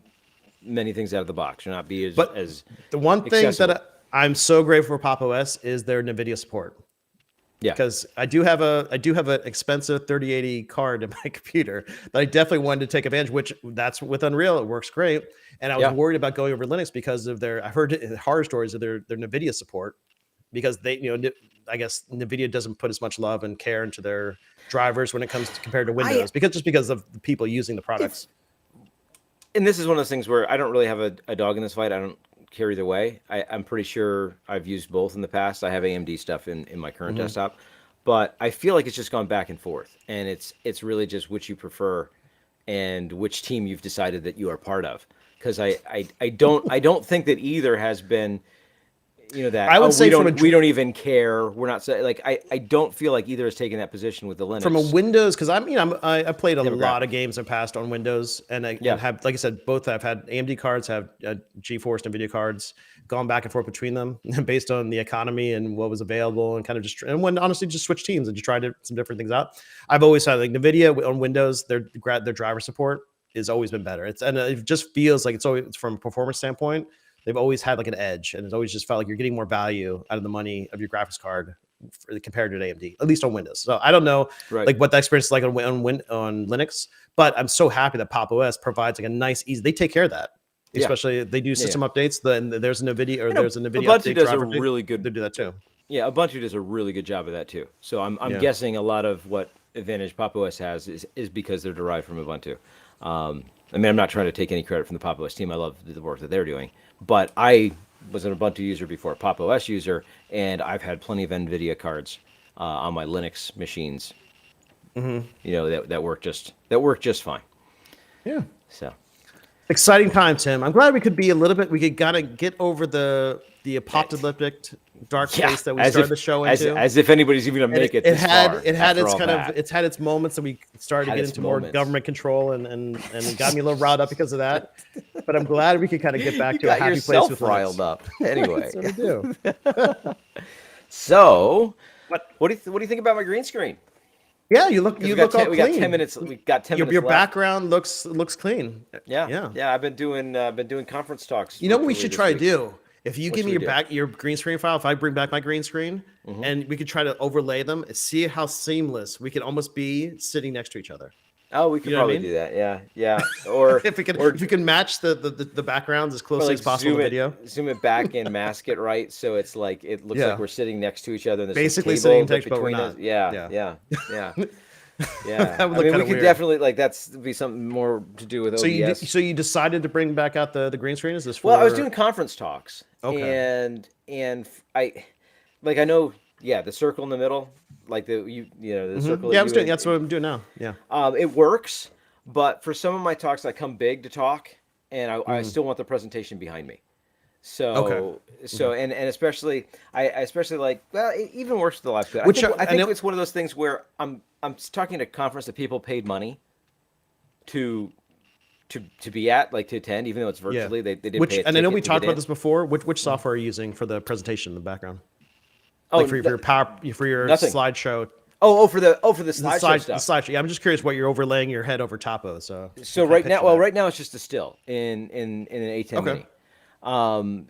many things out of the box or not be as the one thing accessible. that I'm so grateful for Pop OS is their NVIDIA support. Yeah, because I do have an expensive 3080 card in my computer that I definitely wanted to take advantage. Which that's with Unreal, it works great. And I was worried about going over Linux because of I've heard horror stories of their NVIDIA support because they, I guess NVIDIA doesn't put as much love and care into their drivers when it comes to compared to Windows because of the people using the products. And this is one of those things where I don't really have a dog in this fight. I don't care either way. I'm pretty sure I've used both in the past. I have AMD stuff in my current desktop, but I feel like it's just gone back and forth, and it's really just which you prefer and which team you've decided that you are part of. Because I don't think that either has been, that I would say we don't even care. We're not I don't feel like either has taken that position with the Linux. From a Windows, because I played a lot of games in the past on Windows, and I have, like I said, both I've had AMD cards, have GeForce and NVIDIA cards, gone back and forth between them based on the economy and what was available, and kind of honestly just switch teams and just tried some different things out. I've always had NVIDIA on Windows, their driver support has always been better. It just feels like it's always, from a performance standpoint, they've always had an edge, and it's always just felt like you're getting more value out of the money of your graphics card compared to AMD, at least on Windows. So I don't know what the experience is like on Linux, but I'm so happy that Pop OS provides a nice, easy. They take care of that, especially if they do system updates. Then there's a NVIDIA there's a NVIDIA Ubuntu update does driver. a really good. They do that too. Yeah, Ubuntu does a really good job of that too. So I'm guessing a lot of what advantage Pop OS has is because they're derived from Ubuntu. I'm not trying to take any credit from the Pop OS team. I love the work that they're doing. But I was an Ubuntu user before, a Pop OS user, and I've had plenty of NVIDIA cards on my Linux machines. That work just fine. Yeah. So Exciting time, Tim. I'm glad we could be a little bit. We could gotta get over the apocalyptic dark place that we started the show into. As if anybody's even gonna make it. It had its kind of it's had its moments that we started to get into more government control and it got me a little riled up because of that. But I'm glad we could kind of get back to a happy place with riled up. Anyway, that's what we do. So, what do you think about my green screen? Yeah, you look all clean. We got 10 minutes. We got 10 minutes. Your left. background looks clean. Yeah. I've been doing conference talks. You know what we should try to do? If you give me your green screen file, if I bring back my green screen, and we could try to overlay them, see how seamless we could almost be sitting next to each other. Oh, we could probably do that. Yeah. Or if we can match the backgrounds as closely as possible to the video. Zoom it back and mask it right so it's like it looks like we're sitting next to each other. And basically sitting next to between us. Yeah. I mean, we could definitely that's be something more to do with OBS. So you decided to bring back out the green screen? Is this for... Well, I was doing conference talks, and I know, the circle in the middle, like the circle. Yeah, that's what I'm doing now. Yeah. It works, but for some of my talks, I come big to talk, and I still want the presentation behind me. So and especially I especially like, well, it even works with the live code. I think it's one of those things where I'm talking at a conference that people paid money to be at, like to attend, even though it's virtually. They didn't pay a and I know we ticket talked about this before. Which software are you using for the presentation in the background? Oh, like for your slideshow. For the slideshow stuff. The slideshow. Yeah, I'm just curious what you're overlaying your head over top of. So right now it's just a still in an A10 Mini.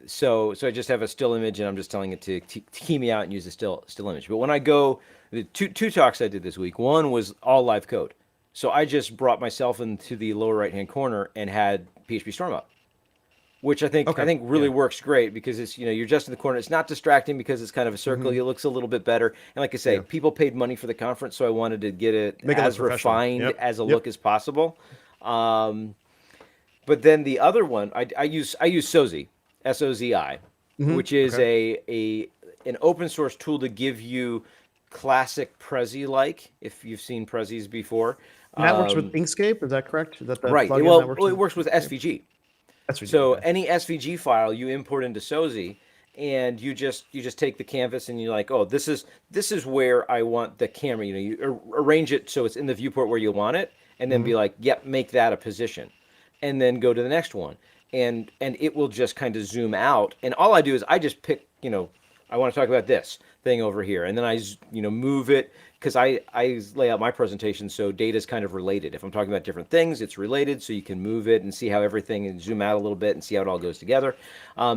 So I just have a still image, and I'm just telling it to key me out and use a still image. But when I go, the two talks I did this week, one was all live code. So I just brought myself into the lower right hand corner and had PHP Storm up, which I think really works great because it's you're just in the corner. It's not distracting because it's kind of a circle. It looks a little bit better. And like I say, people paid money for the conference, so I wanted to get it as refined as a look as possible. But then the other one, I use Sozi, SOZI, which is an open source tool to give you classic Prezi like, if you've seen Prezis before. And that works with Inkscape, is that correct? Right. Well, it works with SVG. So any SVG file you import into Sozi, and you just take the canvas and you're like, oh, this is where I want the camera. You arrange it so it's in the viewport where you want it, and then be like, yep, make that a position. And then go to the next one, and it will just kind of zoom out. And all I do is I just pick, I want to talk about this thing over here, and then I move it because I lay out my presentation so data is kind of related. If I'm talking about different things, it's related, so you can move it and see how everything, and zoom out a little bit and see how it all goes together.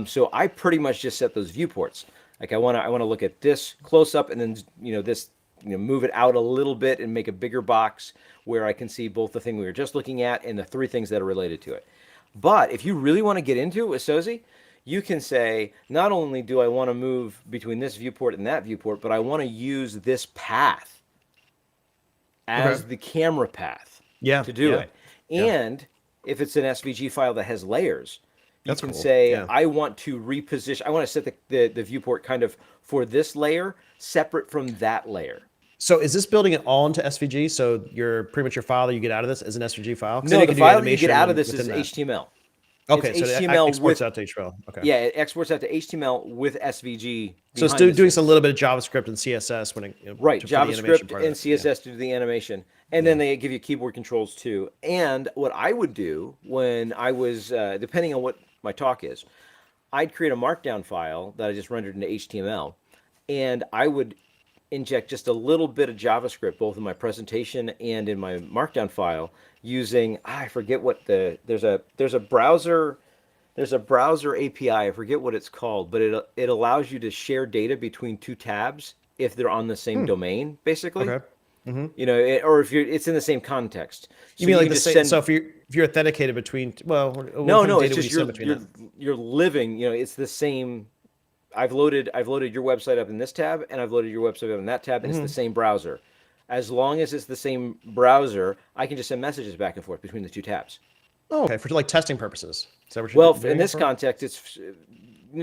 So I pretty much just set those viewports. Like I want to look at this close up, and then this. Move it out a little bit and make a bigger box where I can see both the thing we were just looking at and the three things that are related to it. But if you really want to get into it with Sozi, you can say, not only do I want to move between this viewport and that viewport, but I want to use this path as the camera path to do it. And if it's an SVG file that has layers, you can say, I want to reposition, I want to set the viewport kind of for this layer separate from that layer. So is this building it all into SVG? So pretty much your file that you get out of this is an SVG file? No, the file that you get out of this is HTML. Okay, so it exports out to HTML. Okay. Yeah, it exports out to HTML with SVG. So it's doing some little bit of JavaScript and CSS when it JavaScript and CSS to do the animation, and then they give you keyboard controls too. And what I would do when I was depending on what my talk is, I'd create a Markdown file that I just rendered into HTML, and I would inject just a little bit of JavaScript both in my presentation and in my Markdown file using I forget what there's a browser API, I forget what it's called, but it allows you to share data between two tabs if they're on the same domain, basically. Okay. Or if it's in the same context. So you mean like the same? So if you're authenticated between, no, it's just you're living. It's the same. I've loaded your website up in this tab, and I've loaded your website up in that tab, and it's the same browser. As long as it's the same browser, I can just send messages back and forth between the two tabs. Oh, okay, for like testing purposes. Is that what you're doing in this context, it's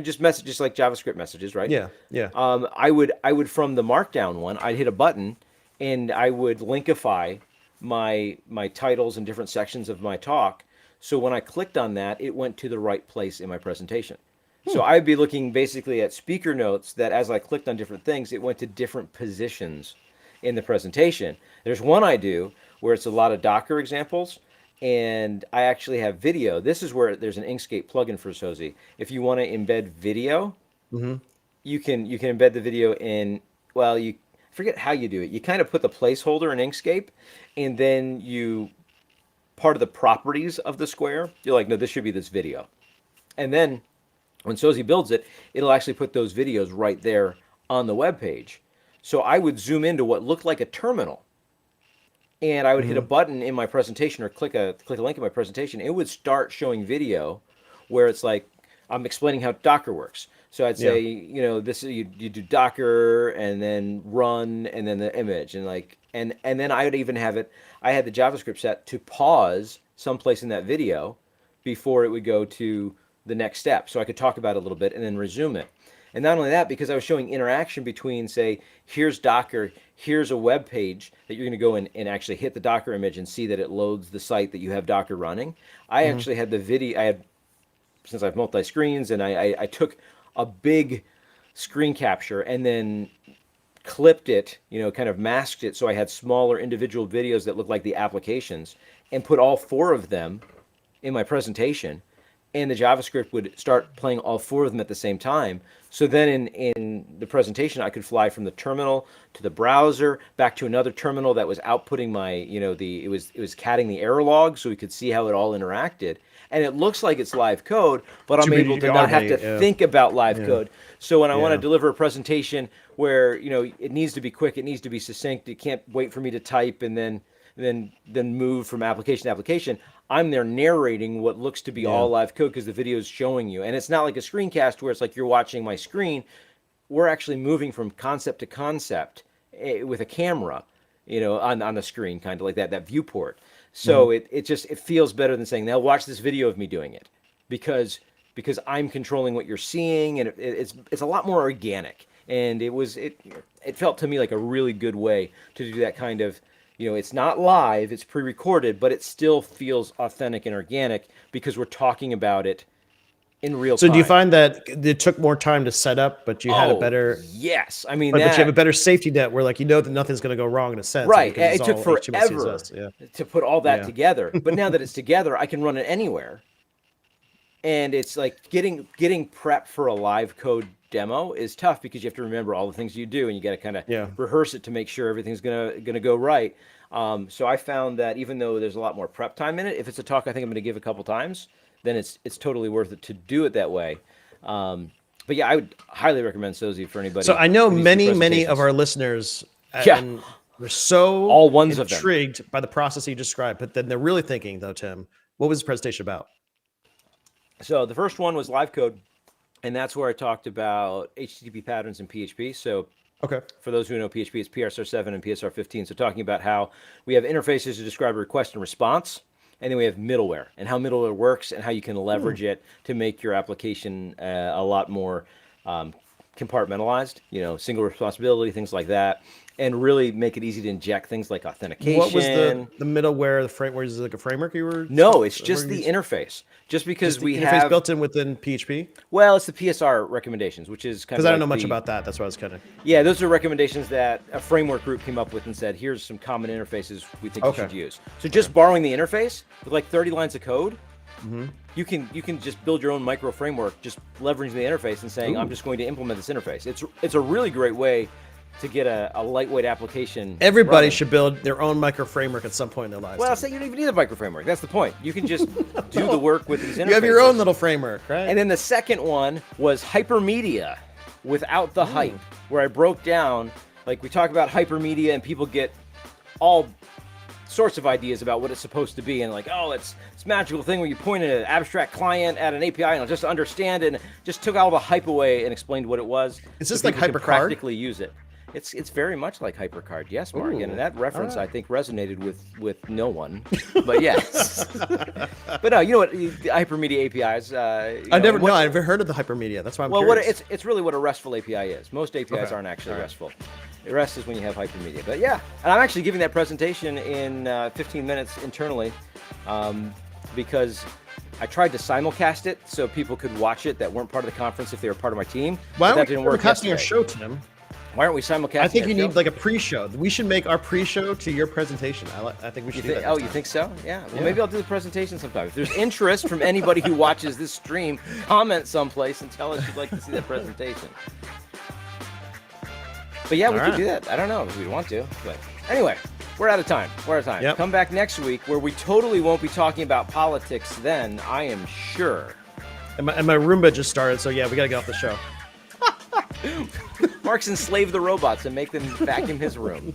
just messages like JavaScript messages, right? Yeah. I would from the Markdown one, I'd hit a button, and I would linkify my titles and different sections of my talk So when I clicked on that, it went to the right place in my presentation. So I'd be looking basically at speaker notes that as I clicked on different things, it went to different positions in the presentation. There's one I do where it's a lot of Docker examples, and I actually have video. This is where there's an Inkscape plugin for Sozi. If you want to embed video, you can embed the video in, well, you forget how you do it. You kind of put the placeholder in Inkscape, and then part of the properties of the square, you're like, no, this should be this video. And then when Sozi builds it, it'll actually put those videos right there on the web page. So I would zoom into what looked like a terminal, and I would hit a button in my presentation or click a link in my presentation. It would start showing video where it's like I'm explaining how Docker works. So I'd say, this you do Docker and then run and then the image and then I would even have it. I had the JavaScript set to pause someplace in that video before it would go to the next step, so I could talk about it a little bit and then resume it. And not only that, because I was showing interaction between, say, here's Docker, here's a web page that you're going to go in and actually hit the Docker image and see that it loads the site that you have Docker running. I actually had the video. Since I have multi-screens, and I took a big screen capture and then clipped it, kind of masked it so I had smaller individual videos that looked like the applications, and put all 4 of them in my presentation. And the JavaScript would start playing all 4 of them at the same time. So then in the presentation, I could fly from the terminal to the browser, back to another terminal that was outputting my, it was catting the error log so we could see how it all interacted. And it looks like it's live code, but I'm able to not have to think about live code. So when I want to deliver a presentation where, it needs to be quick, it needs to be succinct, it can't wait for me to type and then move from application to application, I'm there narrating what looks to be all live code because the video is showing you. And it's not like a screencast where it's like you're watching my screen. We're actually moving from concept to concept with a camera, on the screen, kind of like that viewport. So it feels better than saying, now watch this video of me doing it, because I'm controlling what you're seeing, and it's a lot more organic. And it felt to me like a really good way to do that kind of, it's not live, it's pre-recorded, but it still feels authentic and organic because we're talking about it in real time. So do you find that it took more time to set up, but you had a better... Yes. I mean, but you have a better safety net where that nothing's going to go wrong in a sense. Right. It took forever to put all that together. But now that it's together, I can run it anywhere. And it's like getting prep for a live code demo is tough because you have to remember all the things you do, and you got to kind of rehearse it to make sure everything's gonna go right. So I found that even though there's a lot more prep time in it, if it's a talk I think I'm going to give a couple times, then it's totally worth it to do it that way. But yeah, I would highly recommend Sozi for anybody. So I know many of our listeners, and they're so all ones intrigued by the process you described, but then they're really thinking, though, Tim, what was the presentation about? So the first one was live code, and that's where I talked about HTTP patterns in PHP. So for those who know PHP, it's PSR7 and PSR15. So talking about how we have interfaces to describe request and response, and then we have middleware and how middleware works and how you can leverage it to make your application a lot more compartmentalized, single responsibility, things like that, and really make it easy to inject things like authentication. What was the middleware, the framework? Is it like a framework you were? No, it's just the interface. Just because we have built in within PHP. Well, it's the PSR recommendations, which is kind of because I don't know much about that. That's why I was kind of. Yeah, those are recommendations that a framework group came up with and said, here's some common interfaces we think you should use. So just borrowing the interface with like 30 lines of code, you can just build your own micro framework, just leveraging the interface and saying, I'm just going to implement this interface. It's a really great way to get a lightweight application. Everybody should build their own micro framework at some point in their lives. Well, you don't even need a micro framework. That's the point. You can just do the work with these interfaces. You have your own little framework, right? And then the second one was Hypermedia without the hype, where I broke down, like we talk about Hypermedia and people get all sorts of ideas about what it's supposed to be, and like, oh, it's magical thing where you point at an abstract client at an API and it'll just understand it, and just took all the hype away and explained what it was. Is this like HyperCard? Practically use it. It's very much like HyperCard, yes, Mark. And that reference I think resonated with no one, but yes. But no, you know what? Hypermedia APIs. I've never heard of the Hypermedia. That's why I'm curious. It's really what a RESTful API is. Most APIs aren't actually RESTful. The rest is when you have Hypermedia. But yeah, and I'm actually giving that presentation in 15 minutes internally. because I tried to simulcast it so people could watch it that weren't part of the conference if they were part of my team. Why that aren't didn't we work casting yesterday. our show, Tim? Why aren't we simulcasting? I think our you show? need like a pre-show. We should make our pre-show to your presentation. I think we should do that. Oh, you think so? Yeah. Well, maybe I'll do the presentation sometime. If there's interest from anybody who watches this stream, comment someplace and tell us you'd like to see that presentation. But yeah, we could do that. I don't know if we'd want to. But anyway, we're out of time. Yep. Come back next week where we totally won't be talking about politics then, I am sure. And my Roomba just started, so yeah, we got to get off the show. Mark's enslave the robots and make them vacuum his room.